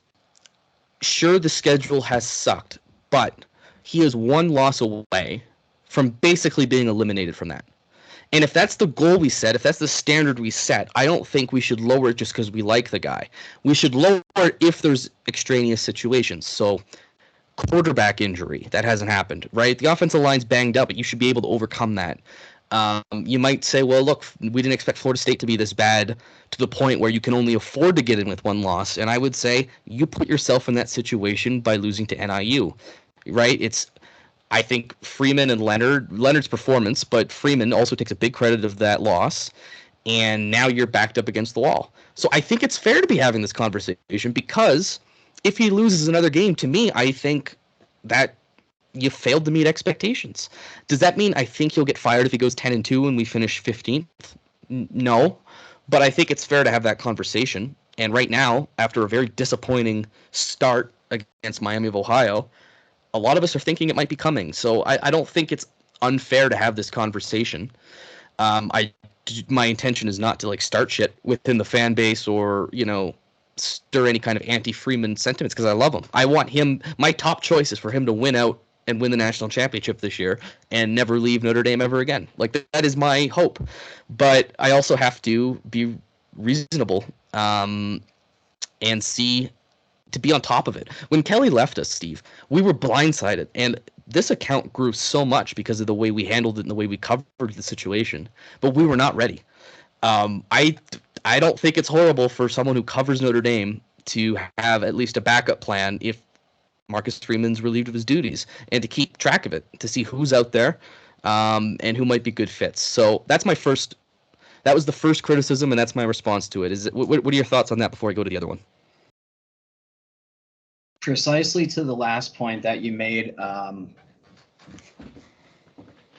S4: sure, the schedule has sucked, but he is one loss away from basically being eliminated from that. And if that's the goal we set, if that's the standard we set, I don't think we should lower it just because we like the guy. We should lower it if there's extraneous situations. So quarterback injury, that hasn't happened, right? The offensive line's banged up, but you should be able to overcome that. You might say, well, look, we didn't expect Florida State to be this bad to the point where you can only afford to get in with one loss. And I would say you put yourself in that situation by losing to NIU, right? I think Freeman and Leonard's performance, but Freeman also takes a big credit of that loss. And now you're backed up against the wall. So I think it's fair to be having this conversation, because if he loses another game, to me, I think that you failed to meet expectations. Does that mean I think he'll get fired if he goes 10-2 and we finish 15th? No, but I think it's fair to have that conversation. And right now, after a very disappointing start against Miami of Ohio, a lot of us are thinking it might be coming. So I don't think it's unfair to have this conversation. My intention is not to start shit within the fan base or, stir any kind of anti-Freeman sentiments, because I love him. I want him. My top choice is for him to win out and win the national championship this year and never leave Notre Dame ever again. That is my hope. But I also have to be reasonable and to be on top of it. When Kelly left us, Steve, we were blindsided, and this account grew so much because of the way we handled it and the way we covered the situation. But we were not ready. I don't think it's horrible for someone who covers Notre Dame to have at least a backup plan if Marcus Freeman's relieved of his duties, and to keep track of it, to see who's out there and who might be good fits. So that was the first criticism, and that's my response to it. What are your thoughts on that before I go to the other one?
S5: Precisely to the last point that you made,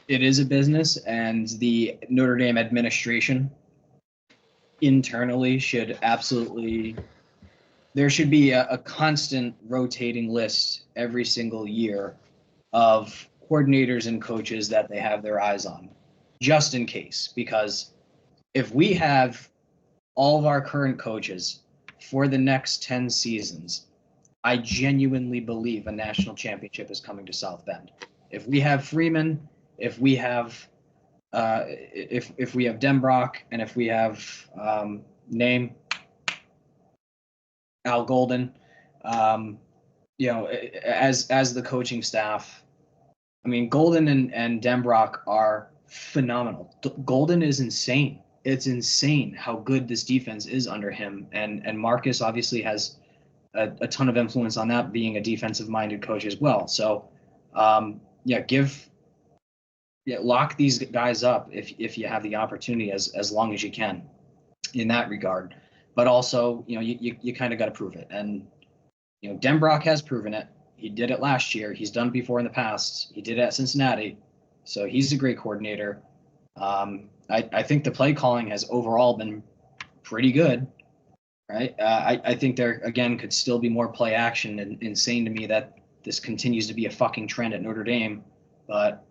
S5: it is a business, and the Notre Dame administration internally should absolutely, there should be a constant rotating list every single year of coordinators and coaches that they have their eyes on, just in case. Because if we have all of our current coaches for the next 10 seasons, I genuinely believe a national championship is coming to South Bend. If we have Freeman, if we have Denbrock, and if we have Al Golden, as the coaching staff, I mean, Golden and Denbrock are phenomenal. Golden is insane. It's insane how good this defense is under him, and Marcus obviously has a ton of influence on that, being a defensive-minded coach as well. So, lock these guys up if you have the opportunity as long as you can in that regard. But also, you kind of got to prove it. And, Denbrock has proven it. He did it last year. He's done it before in the past. He did it at Cincinnati. So he's a great coordinator. I think the play calling has overall been pretty good, right? I think there, again, could still be more play action, and insane to me that this continues to be a fucking trend at Notre Dame. But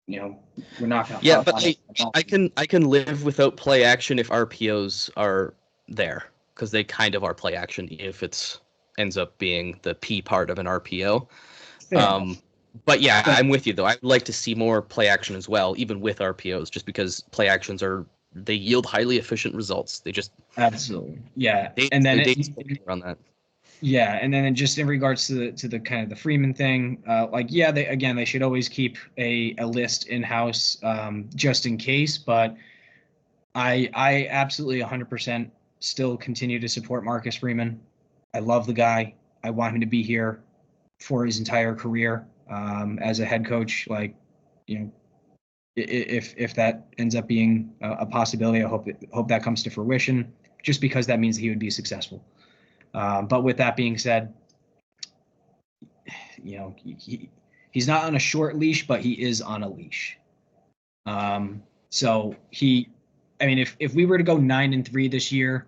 S5: we're not going to.
S4: Yeah, but I can live without play action if RPOs are there, because they kind of are play action if it's ends up being the P part of an RPO. But yeah, I'm with you though. I'd like to see more play action as well, even with RPOs, just because play actions they yield highly efficient results. They just
S5: Absolutely, yeah.
S4: they
S5: And then
S4: around that.
S5: yeah, and then just in regards to the kind of the Freeman thing, like yeah, they should always keep a list in house, just in case. But I absolutely 100% still continue to support Marcus Freeman. I love the guy. I want him to be here for his entire career, as a head coach. Like, you know, if that ends up being a possibility, I hope that comes to fruition. Just because that means he would be successful. But with that being said, you know, he's not on a short leash, but he is on a leash. So I mean, if we were to go 9-3 this year,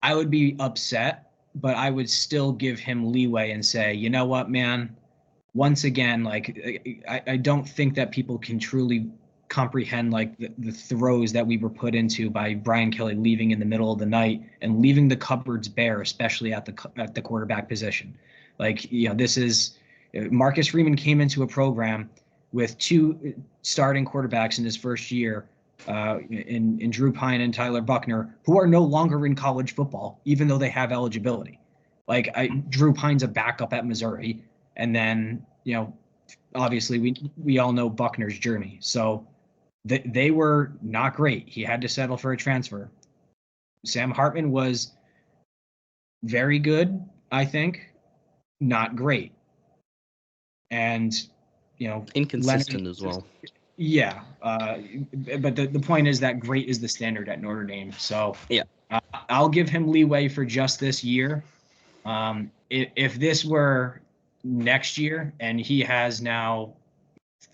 S5: I would be upset, but I would still give him leeway and say, you know what, man, once again, like, I don't think that people can truly comprehend like the throes that we were put into by Brian Kelly leaving in the middle of the night and leaving the cupboards bare, especially at the quarterback position. Like, you know, this is Marcus Freeman came into a program with 2 starting quarterbacks in his first year, in Drew Pine and Tyler Buckner, who are no longer in college football, even though they have eligibility. Like, Drew Pine's a backup at Missouri, and then, you know, obviously we all know Buckner's journey. So they were not great. He had to settle for a transfer. Sam Hartman was very good, I think, not great. And, you know,
S4: Inconsistent as well.
S5: Yeah, but the point is that great is the standard at Notre Dame. So
S4: yeah,
S5: I'll give him leeway for just this year. If this were next year and he has now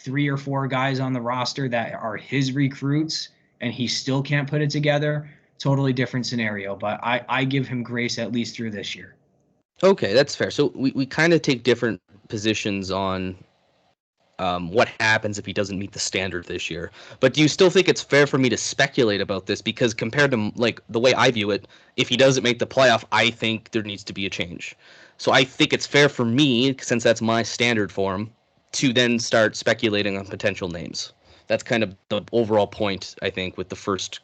S5: 3 or 4 guys on the roster that are his recruits and he still can't put it together, totally different scenario. But I give him grace at least through this year.
S4: Okay, that's fair. So we kind of take different positions on what happens if he doesn't meet the standard this year. But do you still think it's fair for me to speculate about this? Because compared to like the way I view it, if he doesn't make the playoff, I think there needs to be a change. So I think it's fair for me, since that's my standard for him, to then start speculating on potential names. That's kind of the overall point, I think, with the first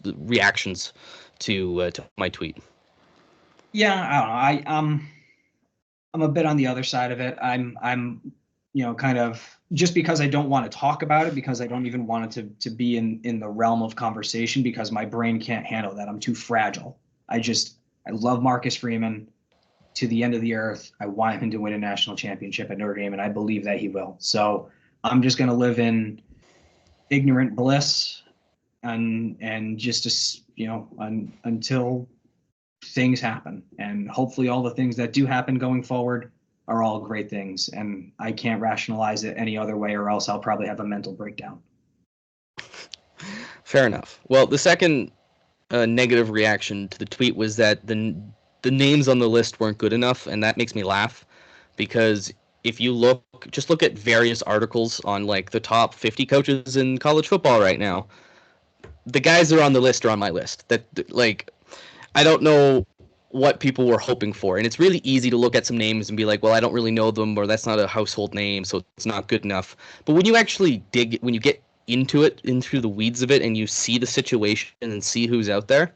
S4: reactions to my tweet.
S5: Yeah, I don't know. I'm a bit on the other side of it. I'm you know, kind of, just because I don't want to talk about it, because I don't even want it to be in the realm of conversation, because my brain can't handle that. I'm too fragile. I love Marcus Freeman to the end of the earth. I want him to win a national championship at Notre Dame, and I believe that he will. So I'm just going to live in ignorant bliss and just, you know, until things happen. And hopefully all the things that do happen going forward are all great things, and I can't rationalize it any other way, or else I'll probably have a mental breakdown.
S4: Fair enough. Well, the second negative reaction to the tweet was that the names on the list weren't good enough, and that makes me laugh, because if you just look at various articles on like the top 50 coaches in college football right now, the guys that are on the list are on my list. That, like, I don't know what people were hoping for. And it's really easy to look at some names and be like, well, I don't really know them, or that's not a household name, so it's not good enough. But when you actually when you get into it, into the weeds of it, and you see the situation and see who's out there,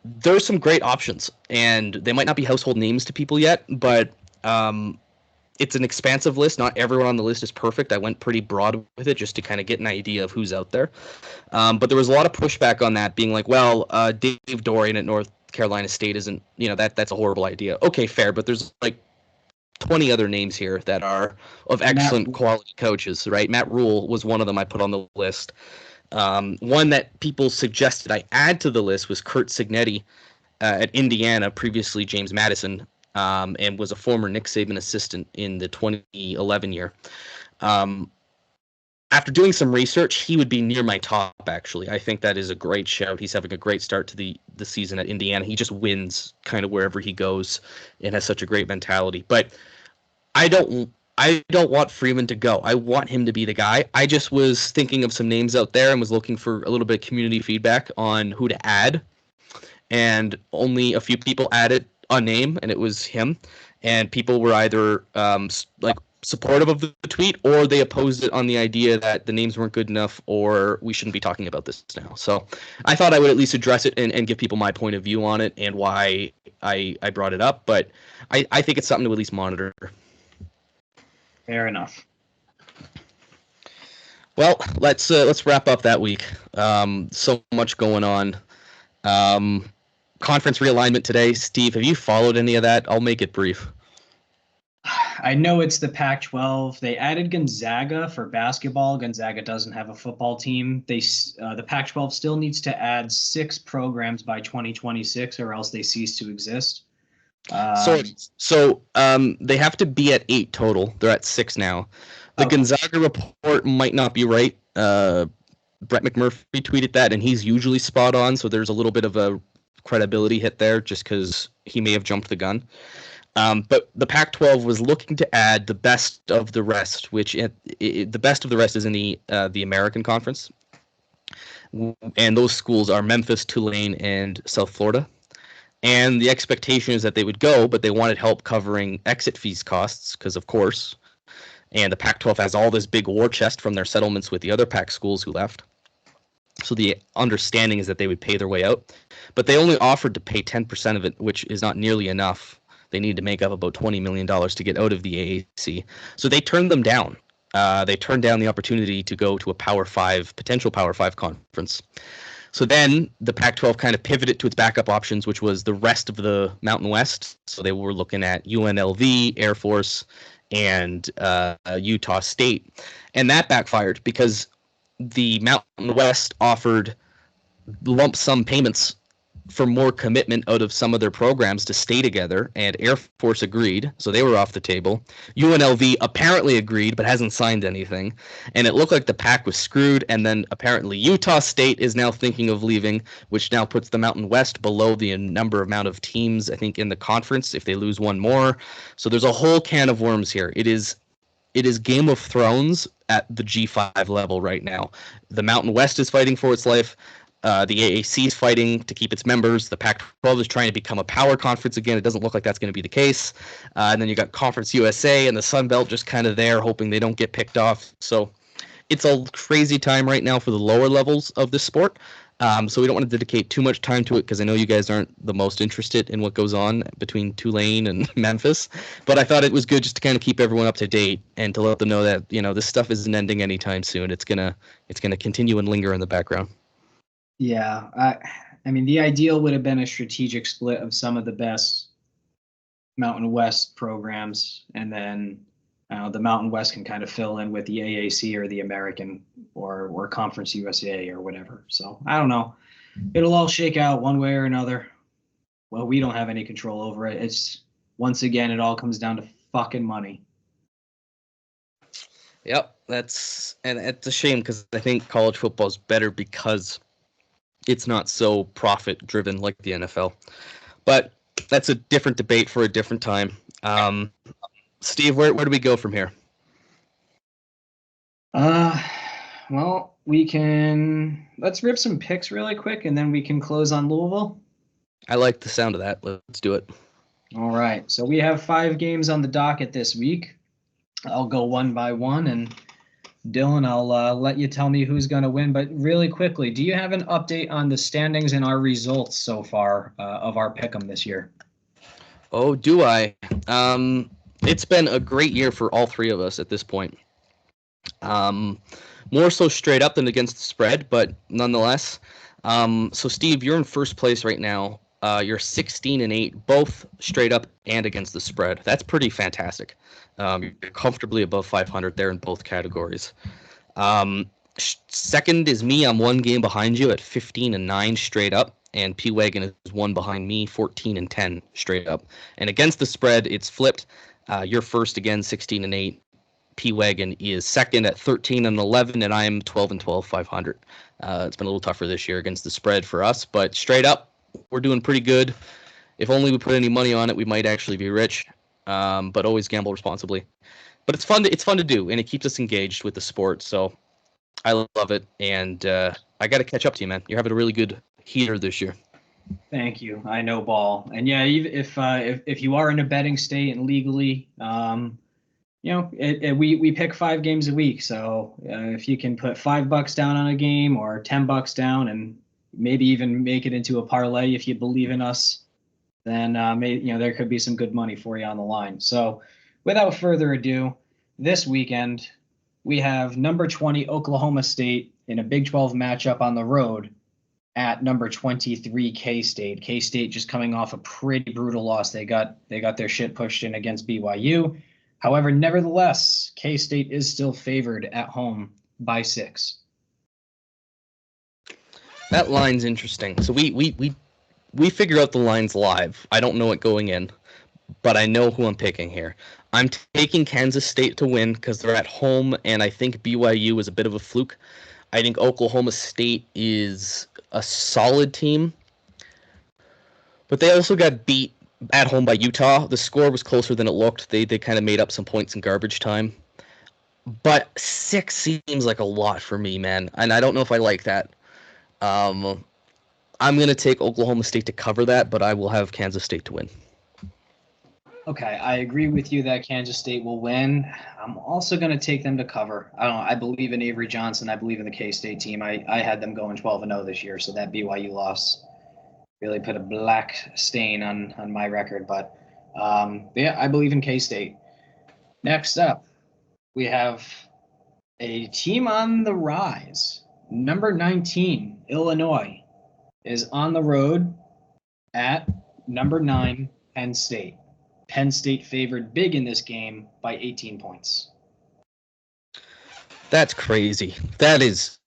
S4: there's some great options. And they might not be household names to people yet, but it's an expansive list. Not everyone on the list is perfect. I went pretty broad with it just to kind of get an idea of who's out there. But there was a lot of pushback on that, being like, well, Dave Dorian at North Carolina State isn't, you know, that's a horrible idea. Okay, fair, but there's like 20 other names here that are of excellent quality coaches, right? Matt Rule was one of them I put on the list. One that people suggested I add to the list was Curt Cignetti at Indiana, previously James Madison, and was a former Nick Saban assistant in the 2011 year. After doing some research, he would be near my top, actually. I think that is a great shout. He's having a great start to the season at Indiana. He just wins kind of wherever he goes and has such a great mentality. But I don't want Freeman to go. I want him to be the guy. I just was thinking of some names out there and was looking for a little bit of community feedback on who to add. And only a few people added a name, and it was him. and people were either like supportive of the tweet, or they opposed it on the idea that the names weren't good enough or we shouldn't be talking about this now. So I thought I would at least address it and give people my point of view on it and why I brought it up. But I think it's something to at least monitor.
S5: Fair enough.
S4: Well, let's wrap up that week. So much going on. Conference realignment today. Steve, have you followed any of that? I'll make it brief.
S5: I know it's the Pac-12. They added Gonzaga for basketball. Gonzaga doesn't have a football team. The Pac-12 still needs to add 6 programs by 2026, or else they cease to exist.
S4: So they have to be at 8 total. They're at 6 now. The Gonzaga report might not be right. Brett McMurphy tweeted that, and he's usually spot on. So there's a little bit of a credibility hit there, just because he may have jumped the gun. But the Pac-12 was looking to add the best of the rest, which the best of the rest is in the American Conference, and those schools are Memphis, Tulane, and South Florida. And the expectation is that they would go, but they wanted help covering exit fees costs, because of course. And the Pac-12 has all this big war chest from their settlements with the other Pac schools who left. So the understanding is that they would pay their way out, but they only offered to pay 10% of it, which is not nearly enough. They need to make up about $20 million to get out of the AAC. So they turned them down. They turned down the opportunity to go to a potential Power 5 conference. So then the Pac-12 kind of pivoted to its backup options, which was the rest of the Mountain West. So they were looking at UNLV, Air Force, and Utah State. And that backfired because the Mountain West offered lump sum payments for more commitment out of some of their programs to stay together, and Air Force agreed, so they were off the table. UNLV apparently agreed, but hasn't signed anything, and it looked like the Pac was screwed, and then apparently Utah State is now thinking of leaving, which now puts the Mountain West below the amount of teams, I think, in the conference if they lose one more. So there's a whole can of worms here. It is Game of Thrones at the G5 level right now. The Mountain West is fighting for its life. The AAC is fighting to keep its members. The Pac-12 is trying to become a power conference again. It doesn't look like that's going to be the case. And then you got Conference USA and the Sun Belt just kind of there, hoping they don't get picked off. So it's a crazy time right now for the lower levels of this sport. So we don't want to dedicate too much time to it because I know you guys aren't the most interested in what goes on between Tulane and Memphis. But I thought it was good just to kind of keep everyone up to date and to let them know that, this stuff isn't ending anytime soon. It's gonna continue and linger in the background.
S5: Yeah, I mean, the ideal would have been a strategic split of some of the best Mountain West programs, and then the Mountain West can kind of fill in with the AAC or the American or Conference USA or whatever. So I don't know. It'll all shake out one way or another. Well, we don't have any control over it. It's, once again, it all comes down to fucking money.
S4: Yep, it's a shame because I think college football is better because it's not so profit driven like the NFL. But that's a different debate for a different time. Steve, where do we go from here?
S5: Well, let's rip some picks really quick and then we can close on Louisville.
S4: I like the sound of that. Let's do it.
S5: All right. So we have 5 games on the docket this week. I'll go one by one, and Dylan, I'll let you tell me who's going to win. But really quickly, do you have an update on the standings and our results so far of our pick'em this year?
S4: Oh, do I? It's been a great year for all 3 of us at this point. More so straight up than against the spread, but nonetheless. So Steve, you're in first place right now. You're 16-8, both straight up and against the spread. That's pretty fantastic. You're comfortably above 500 there in both categories. Second is me. I'm 1 game behind you at 15-9 straight up, and P-Wagon is 1 behind me, 14-10 straight up. And against the spread, it's flipped. You're first again, 16-8. P-Wagon is second at 13-11, and I'm 12-12, 500. It's been a little tougher this year against the spread for us, but straight up, we're doing pretty good. If only we put any money on it, we might actually be rich. But always gamble responsibly. But it's fun to do, and it keeps us engaged with the sport. So I love it, and I got to catch up to you, man. You're having a really good heater this year.
S5: Thank you. I know ball, and yeah, even if you are in a betting state and legally, we pick 5 games a week. So if you can put $5 down on a game or $10 down, and maybe even make it into a parlay if you believe in us, then there could be some good money for you on the line. So without further ado, this weekend we have number 20 Oklahoma State in a Big 12 matchup on the road at number 23 K-State. K-State just coming off a pretty brutal loss. They got their shit pushed in against BYU. However, nevertheless, K-State is still favored at home by 6.
S4: That line's interesting. So we figure out the lines live. I don't know it going in, but I know who I'm picking here. I'm taking Kansas State to win because they're at home, and I think BYU is a bit of a fluke. I think Oklahoma State is a solid team, but they also got beat at home by Utah. The score was closer than it looked. They kind of made up some points in garbage time. But 6 seems like a lot for me, man, and I don't know if I like that. I'm going to take Oklahoma State to cover that, but I will have Kansas State to win.
S5: Okay, I agree with you that Kansas State will win. I'm also going to take them to cover. I don't know. I believe in Avery Johnson. I believe in the K-State team. I had them going 12-0 this year, so that BYU loss really put a black stain on my record. But I believe in K-State. Next up, we have a team on the rise. Number 19, Illinois, is on the road at number 9, Penn State. Penn State favored big in this game by 18 points.
S4: That's crazy. That's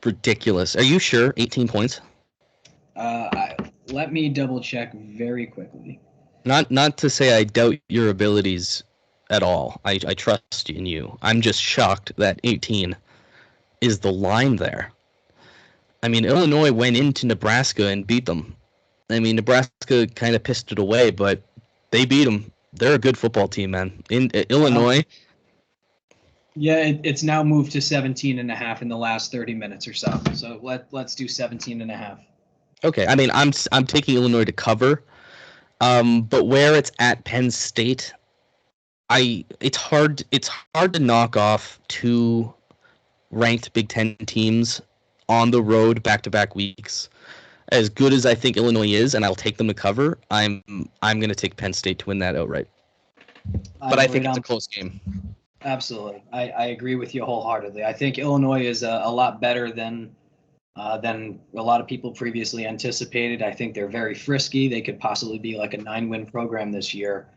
S4: ridiculous. Are you sure 18 points?
S5: Let me double check very quickly.
S4: Not to say I doubt your abilities at all. I trust in you. I'm just shocked that 18 is the line there. I mean, Illinois went into Nebraska and beat them. I mean, Nebraska kind of pissed it away, but they beat them. They're a good football team, man. In Illinois.
S5: Yeah, it's now moved to 17.5 in the last 30 minutes or so. So let's do 17.5.
S4: Okay, I mean, I'm taking Illinois to cover, but where it's at Penn State, it's hard to knock off 2 ranked Big Ten teams on the road back-to-back weeks. As good as I think Illinois is, and I'll take them to cover, I'm going to take Penn State to win that outright. But I think it's a close game.
S5: Absolutely. I agree with you wholeheartedly. I think Illinois is a lot better than a lot of people previously anticipated. I think they're very frisky. They could possibly be like a 9-win program this year.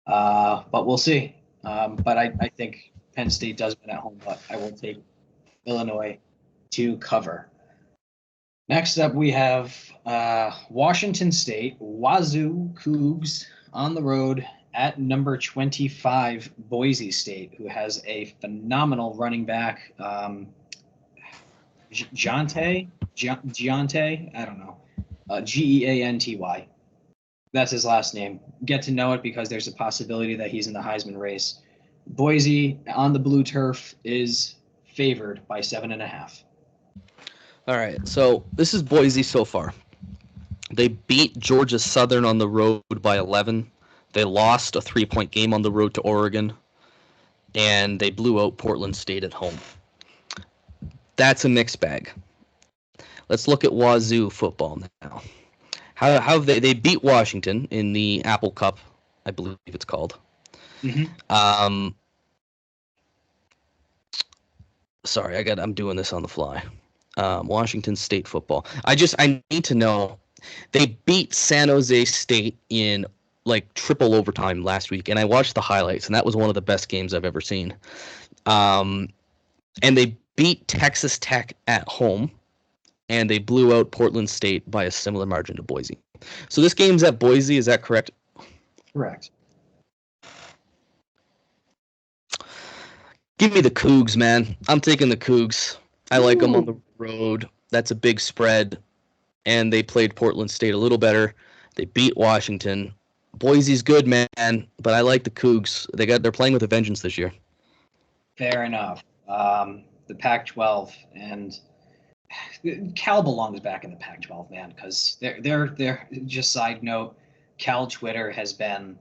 S5: But we'll see. But I think Penn State does win at home, but I will take Illinois to cover. Next up, we have Washington State, Wazoo Cougs on the road at number 25, Boise State, who has a phenomenal running back, Giante, I don't know, Geanty. That's his last name. Get to know it because there's a possibility that he's in the Heisman race. Boise on the blue turf is favored by 7.5.
S4: All right, so this is Boise so far. They beat Georgia Southern on the road by 11. They lost a 3-point game on the road to Oregon. And they blew out Portland State at home. That's a mixed bag. Let's look at Wazoo football now. How have they beat Washington in the Apple Cup, I believe it's called. Mm-hmm. Sorry, I'm doing this on the fly. Washington State football. I need to know. They beat San Jose State in like triple overtime last week, and I watched the highlights, and that was one of the best games I've ever seen. And they beat Texas Tech at home, and they blew out Portland State by a similar margin to Boise. So this game's at Boise, is that correct?
S5: Correct.
S4: Give me the Cougs, man. I'm taking the Cougs. I like them on the road. That's a big spread. And they played Portland State a little better. They beat Washington. Boise's good, man, but I like the Cougs. They're playing with a vengeance this year.
S5: Fair enough. The Pac-12 and Cal belongs back in the Pac-12, man, because they're just side note, Cal Twitter has been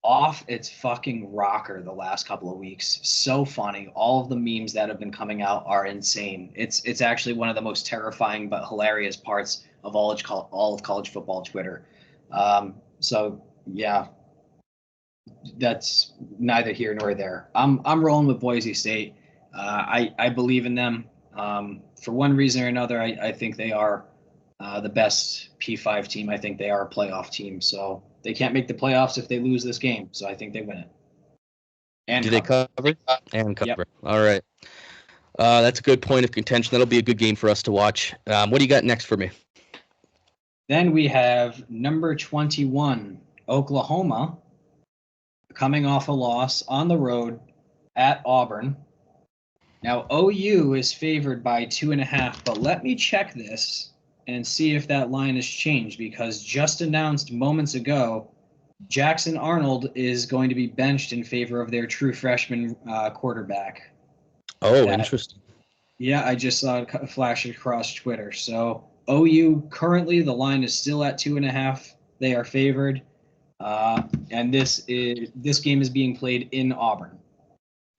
S5: off its fucking rocker the last couple of weeks. So funny. All of the memes that have been coming out are insane. It's actually one of the most terrifying but hilarious parts of all of college football Twitter. So yeah, that's neither here nor there. I'm rolling with Boise State. I believe in them. For one reason or another, I think they are the best P5 team. I think they are a playoff team. So they can't make the playoffs if they lose this game. So I think they win it. And
S4: Do they cover? And cover. Yep. All right. That's a good point of contention. That'll be a good game for us to watch. What do you got next for me?
S5: Then we have number 21, Oklahoma, coming off a loss on the road at Auburn. Now, OU is favored by 2.5, but let me check this and see if that line has changed, because just announced moments ago, Jackson Arnold is going to be benched in favor of their true freshman quarterback.
S4: Oh, interesting.
S5: Yeah, I just saw it flash across Twitter. So OU currently the line is still at 2.5. They are favored, and this game is being played in Auburn.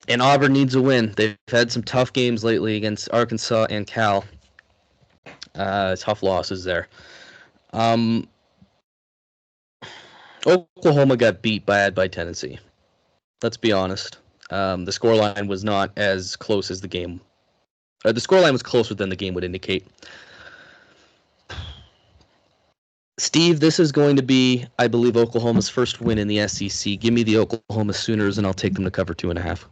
S4: And Auburn needs a win. They've had some tough games lately against Arkansas and Cal. Tough losses there. Oklahoma got beat bad by Tennessee. Let's be honest. The scoreline was not as close as the game. The scoreline was closer than the game would indicate. Steve, this is going to be, I believe, Oklahoma's first win in the SEC. Give me the Oklahoma Sooners, and I'll take them to cover 2.5.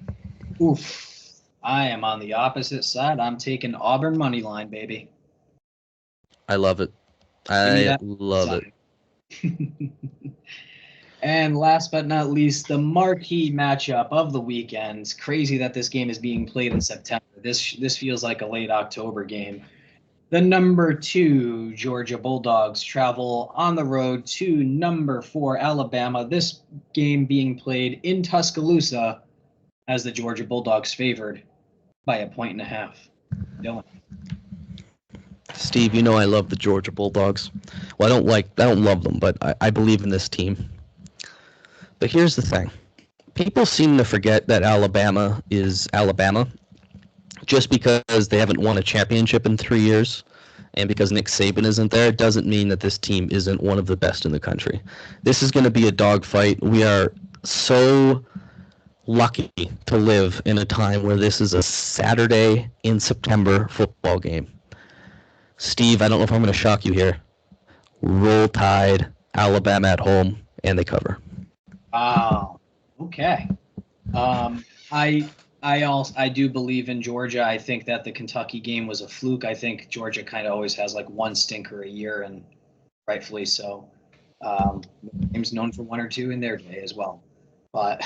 S5: Oof. I am on the opposite side. I'm taking Auburn money line, baby.
S4: I love it. I love
S5: it. And last but not least, the marquee matchup of the weekend. It's crazy that this game is being played in September. This feels like a late October game. The number 2 Georgia Bulldogs travel on the road to number 4 Alabama. This game being played in Tuscaloosa, as the Georgia Bulldogs favored by 1.5. Dylan.
S4: Steve, you know I love the Georgia Bulldogs. Well, I don't love them, but I believe in this team. But here's the thing. People seem to forget that Alabama is Alabama just because they haven't won a championship in 3 years, and because Nick Saban isn't there, it doesn't mean that this team isn't one of the best in the country. This is going to be a dogfight. We are so lucky to live in a time where this is a Saturday in September football game. Steve, I don't know if I'm going to shock you here. Roll Tide, Alabama at home, and they cover.
S5: Oh, okay. I do believe in Georgia. I think that the Kentucky game was a fluke. I think Georgia kind of always has like one stinker a year, and rightfully so. The game's known for one or two in their day as well. But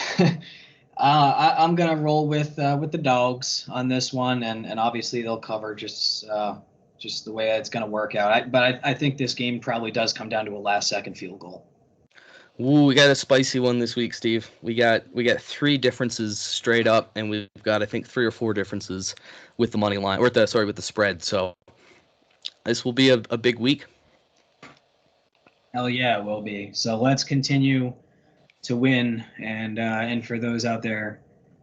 S5: I'm gonna roll with the dogs on this one, and obviously they'll cover just the way it's gonna work out. But I think this game probably does come down to a last-second field goal.
S4: Ooh, we got a spicy one this week, Steve. We got 3 differences straight up, and we've got I think 3 or 4 differences with the money line, or with the spread. So this will be a big week.
S5: Hell yeah, it will be. So let's continue to win, and for those out there,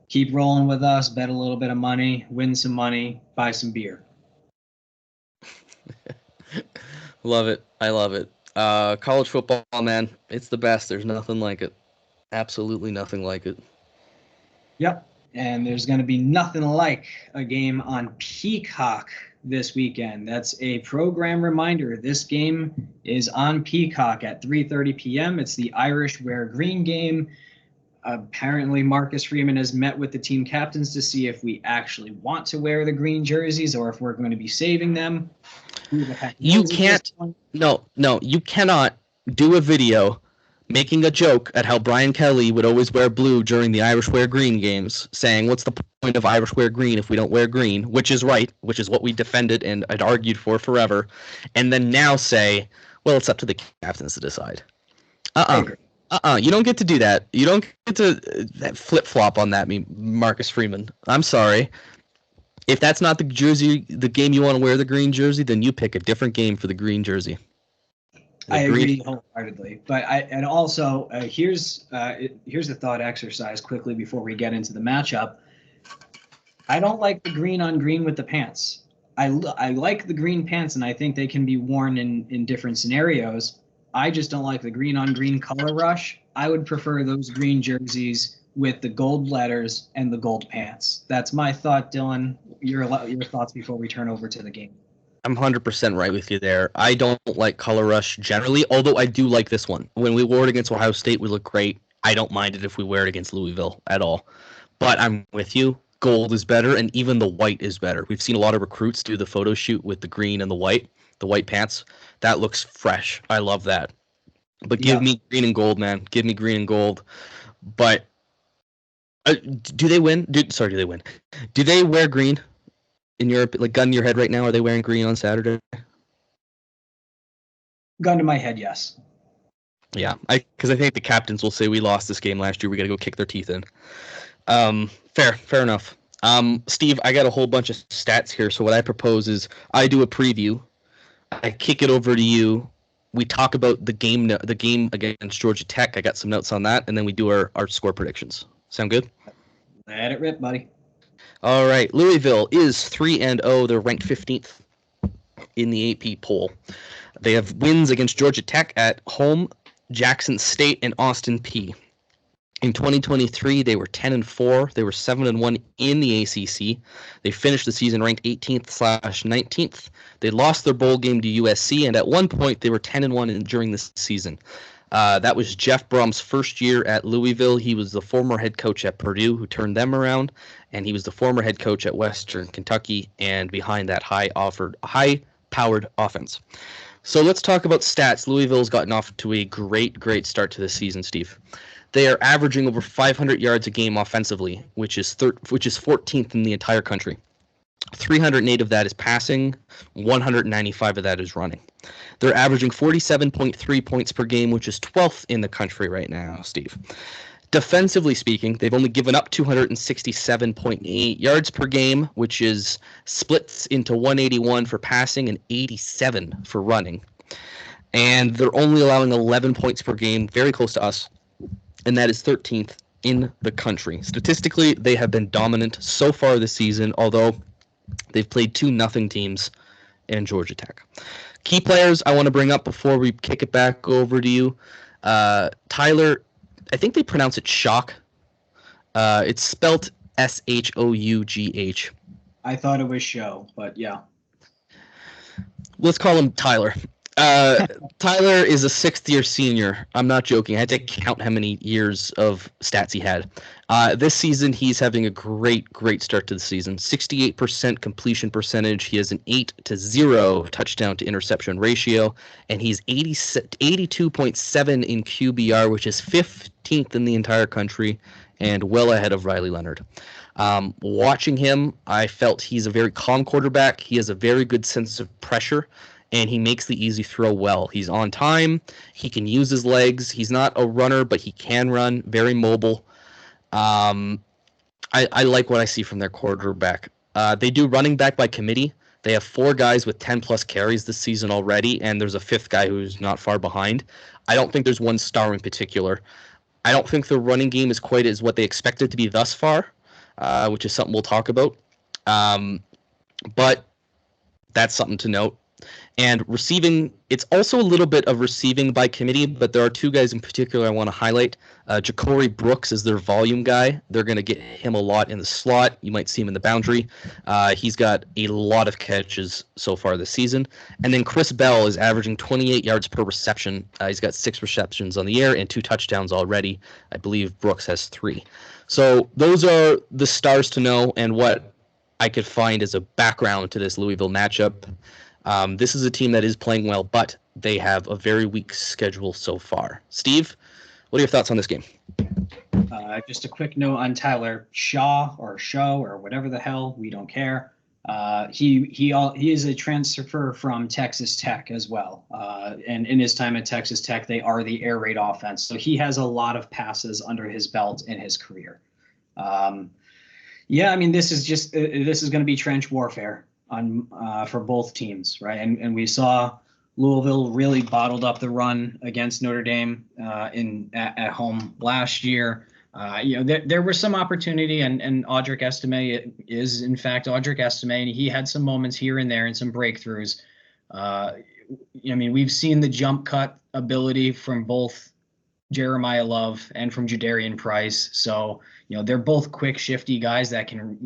S5: keep rolling with us. Bet a little bit of money, win some money, buy some beer.
S4: Love it. I love it. College football, man, it's the best. There's nothing like it. Absolutely nothing like it.
S5: Yep. And there's going to be nothing like a game on Peacock this weekend. That's a program reminder. This game is on Peacock at 3:30 p.m. It's the Irish Wear Green game. Apparently, Marcus Freeman has met with the team captains to see if we actually want to wear the green jerseys or if we're going to be saving them.
S4: You can't. No, you cannot do a video making a joke at how Brian Kelly would always wear blue during the Irish Wear Green games, saying, what's the point of Irish Wear Green if we don't wear green, which is right, which is what we defended and I'd argued for forever, and then now say, well, it's up to the captains to decide. You don't get to do that. You don't get to flip-flop on that, Marcus Freeman. I'm sorry. If that's not the game you want to wear the green jersey, then you pick a different game for the green jersey.
S5: I agree wholeheartedly, but also here's a thought exercise quickly before we get into the matchup. I don't like the green on green with the pants. I like the green pants, and I think they can be worn in different scenarios. I just don't like the green on green color rush. I would prefer those green jerseys with the gold letters and the gold pants. That's my thought, Dylan. Your thoughts before we turn over to the game.
S4: I'm 100% right with you there. I don't like color rush generally, although I do like this one. When we wore it against Ohio State, we look great. I don't mind it if we wear it against Louisville at all. But I'm with you. Gold is better, and even the white is better. We've seen a lot of recruits do the photo shoot with the green and the white pants. That looks fresh. I love that. But give me green and gold, man. Give me green and gold. But do they win? Do they win? Do they wear green in Europe? Like, gun to your head right now, are they wearing green on Saturday?
S5: Gun to my head, yes.
S4: Yeah, because I think the captains will say we lost this game last year. We got to go kick their teeth in. Fair enough. Steve, I got a whole bunch of stats here. So what I propose is I do a preview. I kick it over to you. We talk about the game against Georgia Tech. I got some notes on that, and then we do our score predictions. Sound good?
S5: Let it rip, buddy.
S4: All right. Louisville is 3-0. They're ranked 15th in the AP poll. They have wins against Georgia Tech at home, Jackson State, and Austin Peay. In 2023, they were 10-4. They were 7-1 in the ACC. They finished the season ranked 18th/19th. They lost their bowl game to USC, and at one point, they were 10-1 during this season. That was Jeff Brum's first year at Louisville. He was the former head coach at Purdue who turned them around, and he was the former head coach at Western Kentucky, and behind that high-powered offense. So let's talk about stats. Louisville's gotten off to a great start to this season, Steve. They are averaging over 500 yards a game offensively, which is 14th in the entire country. 308 of that is passing, 195 of that is running. They're averaging 47.3 points per game, which is 12th in the country right now, Steve. Defensively speaking, they've only given up 267.8 yards per game, which is splits into 181 for passing and 87 for running. And they're only allowing 11 points per game, very close to us, and that is 13th in the country. Statistically, they have been dominant so far this season, although they've played 2-0 teams in Georgia Tech. Key players I want to bring up before we kick it back over to you. Tyler, I think they pronounce it Shock. It's spelt Shough.
S5: I thought it was Show, but yeah.
S4: Let's call him Tyler. Tyler is a sixth-year senior. I'm not joking. I had to count how many years of stats he had. This season, he's having a great start to the season. 68% completion percentage. He has an 8-0 touchdown to interception ratio, and he's 82.7 in QBR, which is 15th in the entire country, and well ahead of Riley Leonard. Watching him, I felt he's a very calm quarterback. He has a very good sense of pressure, and he makes the easy throw well. He's on time. He can use his legs. He's not a runner, but he can run. Very mobile. I like what I see from their quarterback. They do running back by committee. They have 4 guys with 10-plus carries this season already, and there's a 5th guy who's not far behind. I don't think there's one star in particular. I don't think the running game is quite as what they expected to be thus far, which is something we'll talk about. But that's something to note. And receiving, it's also a little bit of receiving by committee, but there are 2 guys in particular I want to highlight. Ja'Cory Brooks is their volume guy. They're going to get him a lot in the slot. You might see him in the boundary. He's got a lot of catches so far this season. And then Chris Bell is averaging 28 yards per reception. He's got 6 receptions on the air and 2 touchdowns already. I believe Brooks has 3. So those are the stars to know and what I could find as a background to this Louisville matchup. This is a team that is playing well, but they have a very weak schedule so far. Steve, what are your thoughts on this game?
S5: Just a quick note on Tyler Shaw or Show or whatever the hell. We don't care. He is a transfer from Texas Tech as well. And in his time at Texas Tech, they are the air raid offense. So he has a lot of passes under his belt in his career. Yeah, I mean, this is going to be trench warfare on for both teams, right? And we saw Louisville really bottled up the run against Notre Dame at home last year. There was some opportunity, and Audric Estime is in fact Audric Estime, and he had some moments here and there and some breakthroughs. I mean, we've seen the jump cut ability from both Jeremiah Love and from Jadarian Price. So, they're both quick, shifty guys that can,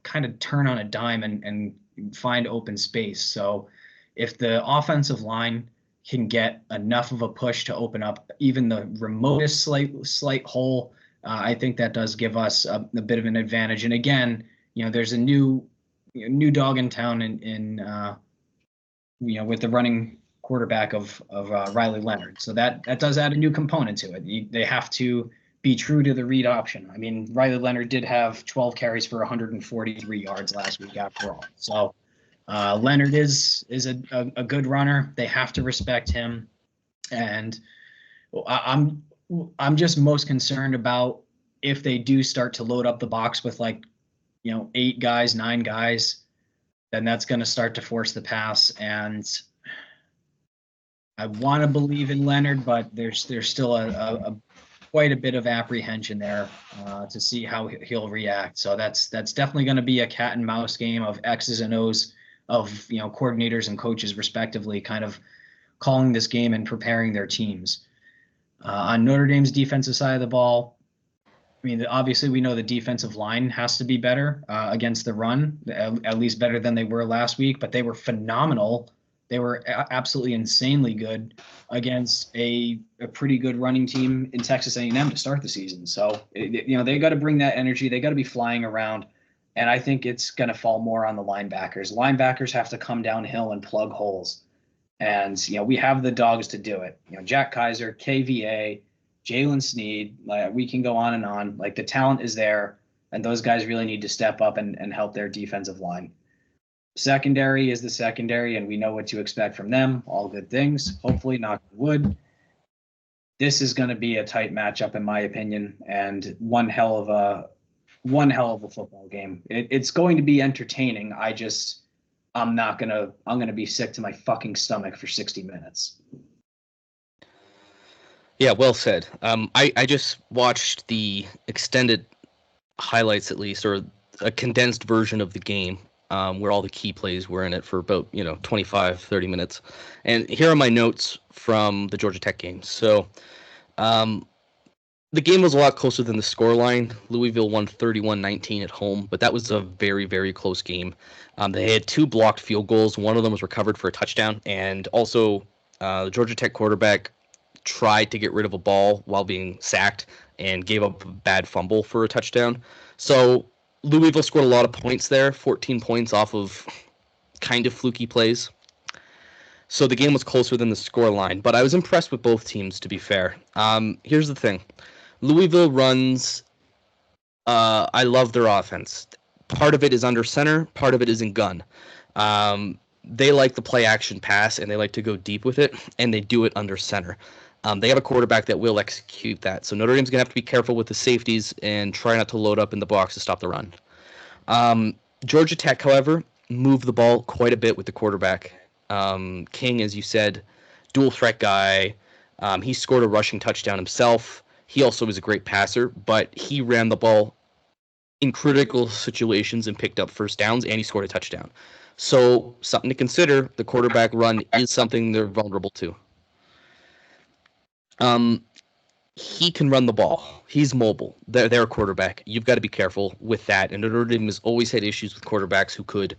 S5: kind of turn on a dime and find open space. So if the offensive line can get enough of a push to open up even the remotest slight hole, I think that does give us a bit of an advantage. And again, there's a new dog in town in with the running quarterback of Riley Leonard. So that does add a new component to it. They have to be true to the read option. I mean, Riley Leonard did have 12 carries for 143 yards last week after all. So Leonard is a good runner. They have to respect him. And I'm just most concerned about if they do start to load up the box with 8 guys, 9 guys, then that's going to start to force the pass. And I want to believe in Leonard, but there's still a quite a bit of apprehension there to see how he'll react. So that's definitely going to be a cat and mouse game of X's and O's of coordinators and coaches respectively, kind of calling this game and preparing their teams. On Notre Dame's defensive side of the ball, I mean, obviously we know the defensive line has to be better against the run, at least better than they were last week, but they were phenomenal. They were absolutely insanely good against a pretty good running team in Texas A&M to start the season. So, they got to bring that energy. They got to be flying around. And I think it's going to fall more on the linebackers. Linebackers have to come downhill and plug holes. And, we have the dogs to do it. Jack Kaiser, KVA, Jalen Sneed, we can go on and on. The talent is there, and those guys really need to step up and help their defensive line. Secondary is the secondary, and we know what to expect from them. All good things. Hopefully, knock on wood. This is going to be a tight matchup, in my opinion, and one hell of a football game. It's going to be entertaining. I'm going to be sick to my fucking stomach for 60 minutes.
S4: Yeah, well said. I just watched the extended highlights, at least, or a condensed version of the game, where all the key plays were in it for about 25, 30 minutes. And here are my notes from the Georgia Tech game. So the game was a lot closer than the scoreline. Louisville won 31-19 at home, but that was a very, very close game. They had 2 blocked field goals. One of them was recovered for a touchdown, and also the Georgia Tech quarterback tried to get rid of a ball while being sacked and gave up a bad fumble for a touchdown. So Louisville scored a lot of points there, 14 points off of kind of fluky plays. So the game was closer than the scoreline, but I was impressed with both teams, to be fair. Here's the thing. Louisville runs, I love their offense. Part of it is under center, part of it is in gun. They like the play action pass, and they like to go deep with it, and they do it under center. They have a quarterback that will execute that. So Notre Dame's going to have to be careful with the safeties and try not to load up in the box to stop the run. Georgia Tech, however, moved the ball quite a bit with the quarterback. King, as you said, dual threat guy. He scored a rushing touchdown himself. He also was a great passer, but he ran the ball in critical situations and picked up first downs, and he scored a touchdown. So something to consider, the quarterback run is something they're vulnerable to. He can run the ball. He's mobile. They're a quarterback. You've got to be careful with that. And Notre Dame has always had issues with quarterbacks who could,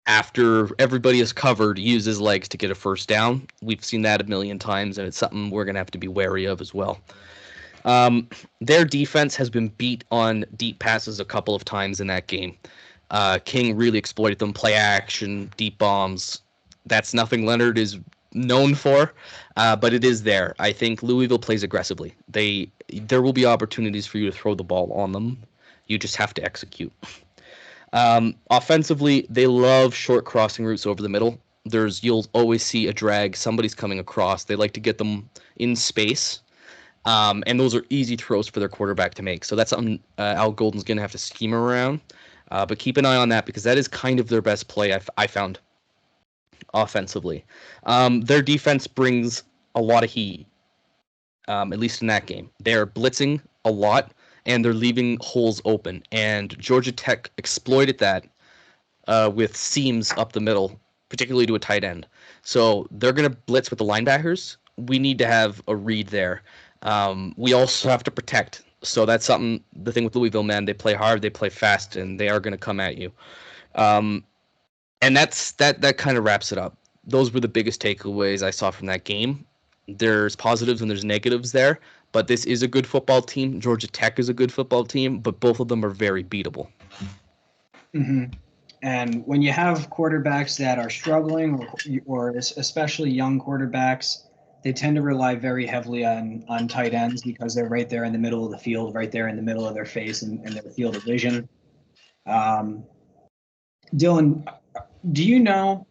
S4: after everybody is covered, use his legs to get a first down. We've seen that a million times, and it's something we're going to have to be wary of as well. Their defense has been beat on deep passes a couple of times in that game. King really exploited them, play action, deep bombs. That's nothing Leonard is known for, but it is there. I think Louisville plays aggressively. There will be opportunities for you to throw the ball on them. You just have to execute. Offensively, they love short crossing routes over the middle. You'll always see a drag. Somebody's coming across. They like to get them in space. And those are easy throws for their quarterback to make. So that's something Al Golden's going to have to scheme around. But keep an eye on that because that is kind of their best play I found offensively. Their defense brings a lot of heat, at least in that game. They're blitzing a lot, and they're leaving holes open. And Georgia Tech exploited that with seams up the middle, particularly to a tight end. So they're going to blitz with the linebackers. We need to have a read there. We also have to protect. So that's something, the thing with Louisville, man, they play hard, they play fast, and they are going to come at you. And that kind of wraps it up. Those were the biggest takeaways I saw from that game. There's positives and there's negatives there, but this is a good football team. Georgia Tech is a good football team, but both of them are very beatable.
S5: Mm-hmm. And when you have quarterbacks that are struggling, or especially young quarterbacks, they tend to rely very heavily on tight ends because they're right there in the middle of the field, right there in the middle of their face and their field of vision. Dylan, do you know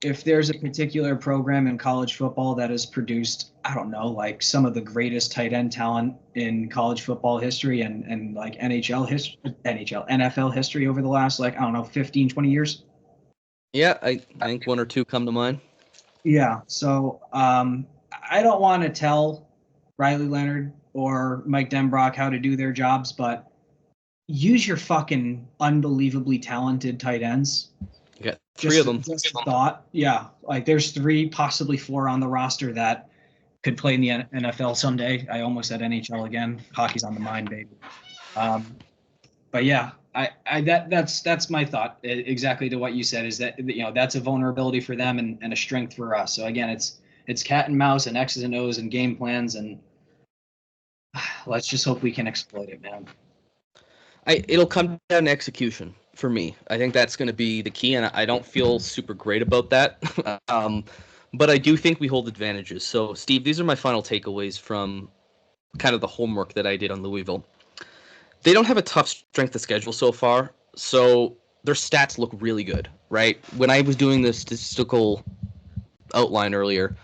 S5: if there's a particular program in college football that has produced, I don't know, like some of the greatest tight end talent in college football history and like NFL history over the last, 15, 20 years?
S4: Yeah, I think one or two come to mind.
S5: Yeah. So I don't want to tell Riley Leonard or Mike Denbrock how to do their jobs, but use your fucking unbelievably talented tight ends.
S4: You got three of them.
S5: Just a thought. Yeah. Like there's 3, possibly 4 on the roster that could play in the NFL someday. I almost said NHL again. Hockey's on the mind, baby. But yeah, that's my thought. Exactly to what you said is that, that's a vulnerability for them and a strength for us. So again, it's cat and mouse and X's and O's and game plans, and let's just hope we can exploit it, man.
S4: It'll come down to execution for me. I think that's going to be the key, and I don't feel super great about that. But I do think we hold advantages. So, Steve, these are my final takeaways from kind of the homework that I did on Louisville. They don't have a tough strength of schedule so far, so their stats look really good, right? When I was doing the statistical outline earlier,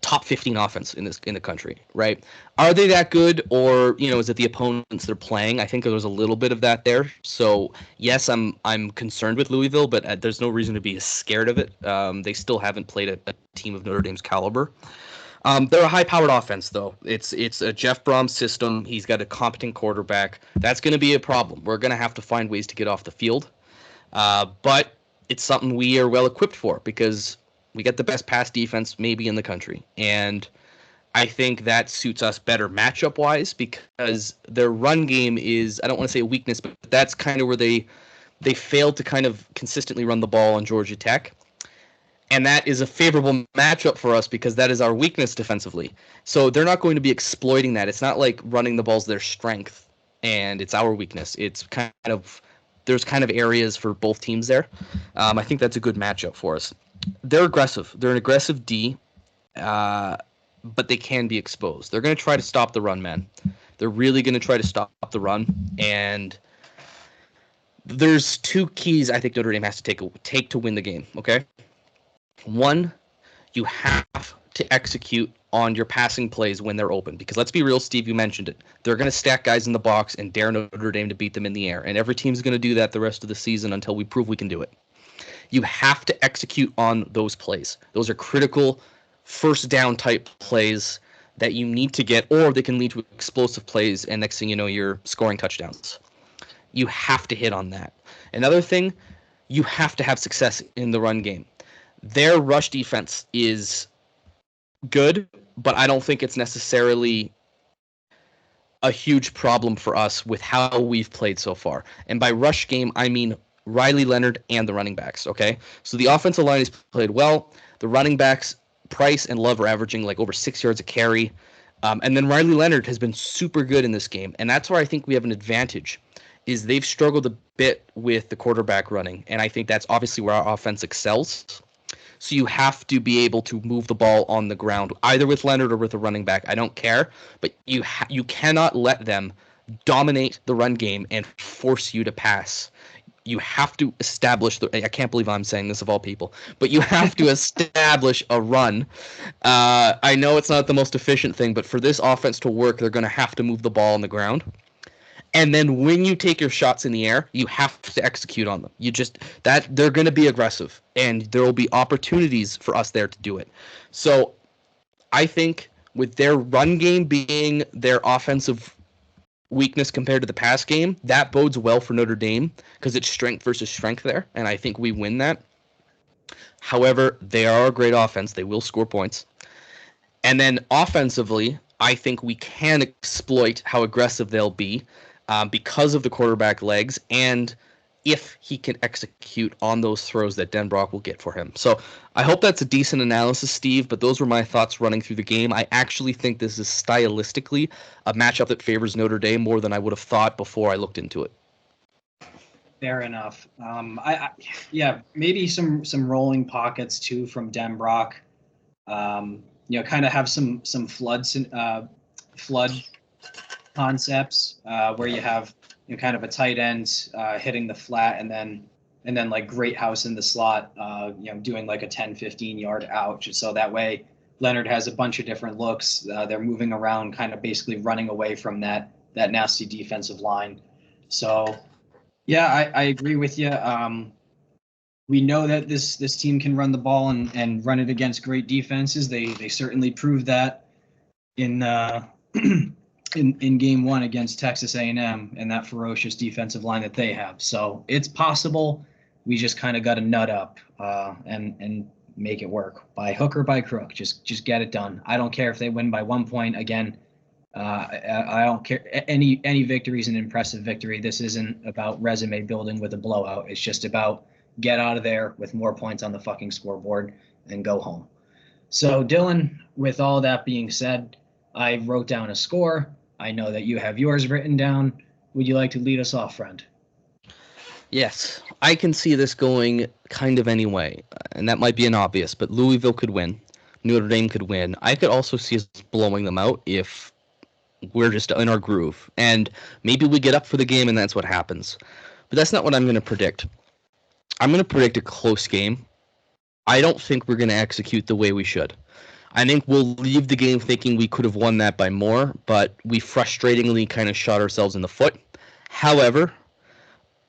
S4: top 15 offense in the country, right? Are they that good, or is it the opponents they're playing? I think there's a little bit of that there. So yes, I'm concerned with Louisville, but there's no reason to be scared of it. They still haven't played a team of Notre Dame's caliber. They're a high-powered offense, though. It's a Jeff Brom system. He's got a competent quarterback. That's going to be a problem. We're going to have to find ways to get off the field, but it's something we are well equipped for because we get the best pass defense maybe in the country. And I think that suits us better matchup-wise because their run game is, I don't want to say a weakness, but that's kind of where they failed to kind of consistently run the ball on Georgia Tech. And that is a favorable matchup for us because that is our weakness defensively. So they're not going to be exploiting that. It's not like running the ball's their strength and it's our weakness. It's there's kind of areas for both teams there. I think that's a good matchup for us. They're aggressive. They're an aggressive D, but they can be exposed. They're going to try to stop the run, man. They're really going to try to stop the run. And there's 2 keys I think Notre Dame has to take to win the game, okay? One, you have to execute on your passing plays when they're open. Because let's be real, Steve, you mentioned it. They're going to stack guys in the box and dare Notre Dame to beat them in the air. And every team's going to do that the rest of the season until we prove we can do it. You have to execute on those plays. Those are critical first down type plays that you need to get, or they can lead to explosive plays, and next thing you know, you're scoring touchdowns. You have to hit on that. Another thing, you have to have success in the run game. Their rush defense is good, but I don't think it's necessarily a huge problem for us with how we've played so far. And by rush game, I mean Riley Leonard and the running backs, okay? So the offensive line has played well. The running backs, Price and Love, are averaging like over 6 yards a carry. And then Riley Leonard has been super good in this game. And that's where I think we have an advantage, is they've struggled a bit with the quarterback running. And I think that's obviously where our offense excels. So you have to be able to move the ball on the ground, either with Leonard or with a running back. I don't care. But you cannot let them dominate the run game and force you to pass. You have to establish I can't believe I'm saying this of all people, but you have to establish a run. I know it's not the most efficient thing, but for this offense to work, they're going to have to move the ball on the ground. And then when you take your shots in the air, you have to execute on them. They're going to be aggressive, and there will be opportunities for us there to do it. So I think with their run game being their offensive weakness compared to the pass game, that bodes well for Notre Dame because it's strength versus strength there, and I think we win that. However, they are a great offense. They will score points. And then offensively, I think we can exploit how aggressive they'll be because of the quarterback legs and if he can execute on those throws that Denbrock will get for him. So I hope that's a decent analysis, Steve, but those were my thoughts running through the game. I actually think this is stylistically a matchup that favors Notre Dame more than I would have thought before I looked into it.
S5: Fair enough. Maybe some rolling pockets too from Denbrock. Kind of have some flood concepts where you have kind of a tight end hitting the flat and then like Greathouse in the slot, doing like a 10-15 yard out, just so that way Leonard has a bunch of different looks. They're moving around, kind of basically running away from that nasty defensive line. So yeah, I agree with you. We know that this team can run the ball and run it against great defenses. They certainly proved that in in game one against Texas A&M and that ferocious defensive line that they have. So it's possible. We just kind of got to nut up and make it work by hook or by crook. Just get it done. I don't care if they win by 1 point. Again, I don't care. Any victory is an impressive victory. This isn't about resume building with a blowout. It's just about get out of there with more points on the fucking scoreboard and go home. So Dylan, with all that being said, I wrote down a score. I know that you have yours written down. Would you like to lead us off, friend?
S4: Yes, I can see this going kind of any way, and that might be an obvious, but Louisville could win. Notre Dame could win. I could also see us blowing them out if we're just in our groove, and maybe we get up for the game and that's what happens. But that's not what I'm going to predict. I'm going to predict a close game. I don't think we're going to execute the way we should. I think we'll leave the game thinking we could have won that by more, but we frustratingly kind of shot ourselves in the foot. However,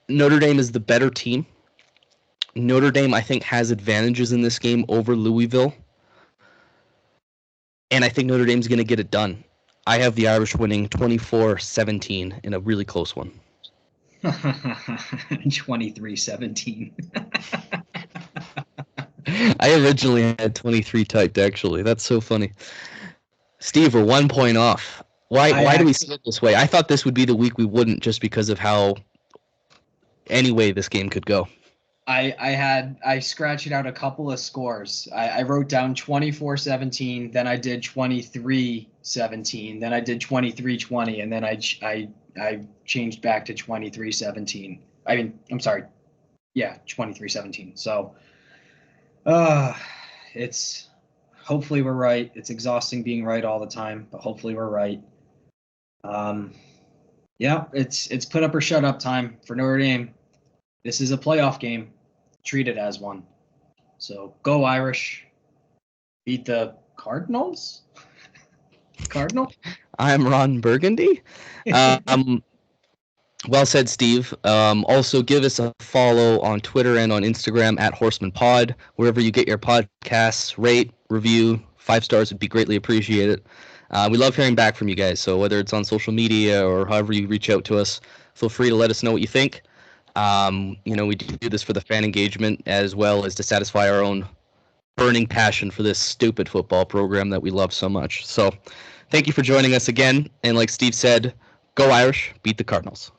S4: Notre Dame is the better team. Notre Dame, I think, has advantages in this game over Louisville. And I think Notre Dame's going to get it done. I have the Irish winning 24-17 in a really close one.
S5: 23-17.
S4: I originally had 23 typed, actually. That's so funny. Steve, we're 1 point off. Why do we see it this way? I thought this would be the week we wouldn't, just because of how any way this game could go.
S5: I scratched out a couple of scores. I wrote down 24-17, then I did 23-17, then I did 23-20, and then I changed back to 23-17. I'm sorry. Yeah, 23-17. So it's hopefully we're right. It's exhausting being right all the time, but hopefully we're right. Yeah, it's put up or shut up time for Notre Dame. This is a playoff game. Treat it as one. So go Irish. Beat the Cardinals. Cardinal.
S4: I'm Ron Burgundy. Well said, Steve. Also, give us a follow on Twitter and on Instagram at HorsemanPod. Wherever you get your podcasts, rate, review, 5 stars would be greatly appreciated. We love hearing back from you guys. So whether it's on social media or however you reach out to us, feel free to let us know what you think. We do this for the fan engagement as well as to satisfy our own burning passion for this stupid football program that we love so much. So thank you for joining us again. And like Steve said, go Irish, beat the Cardinals.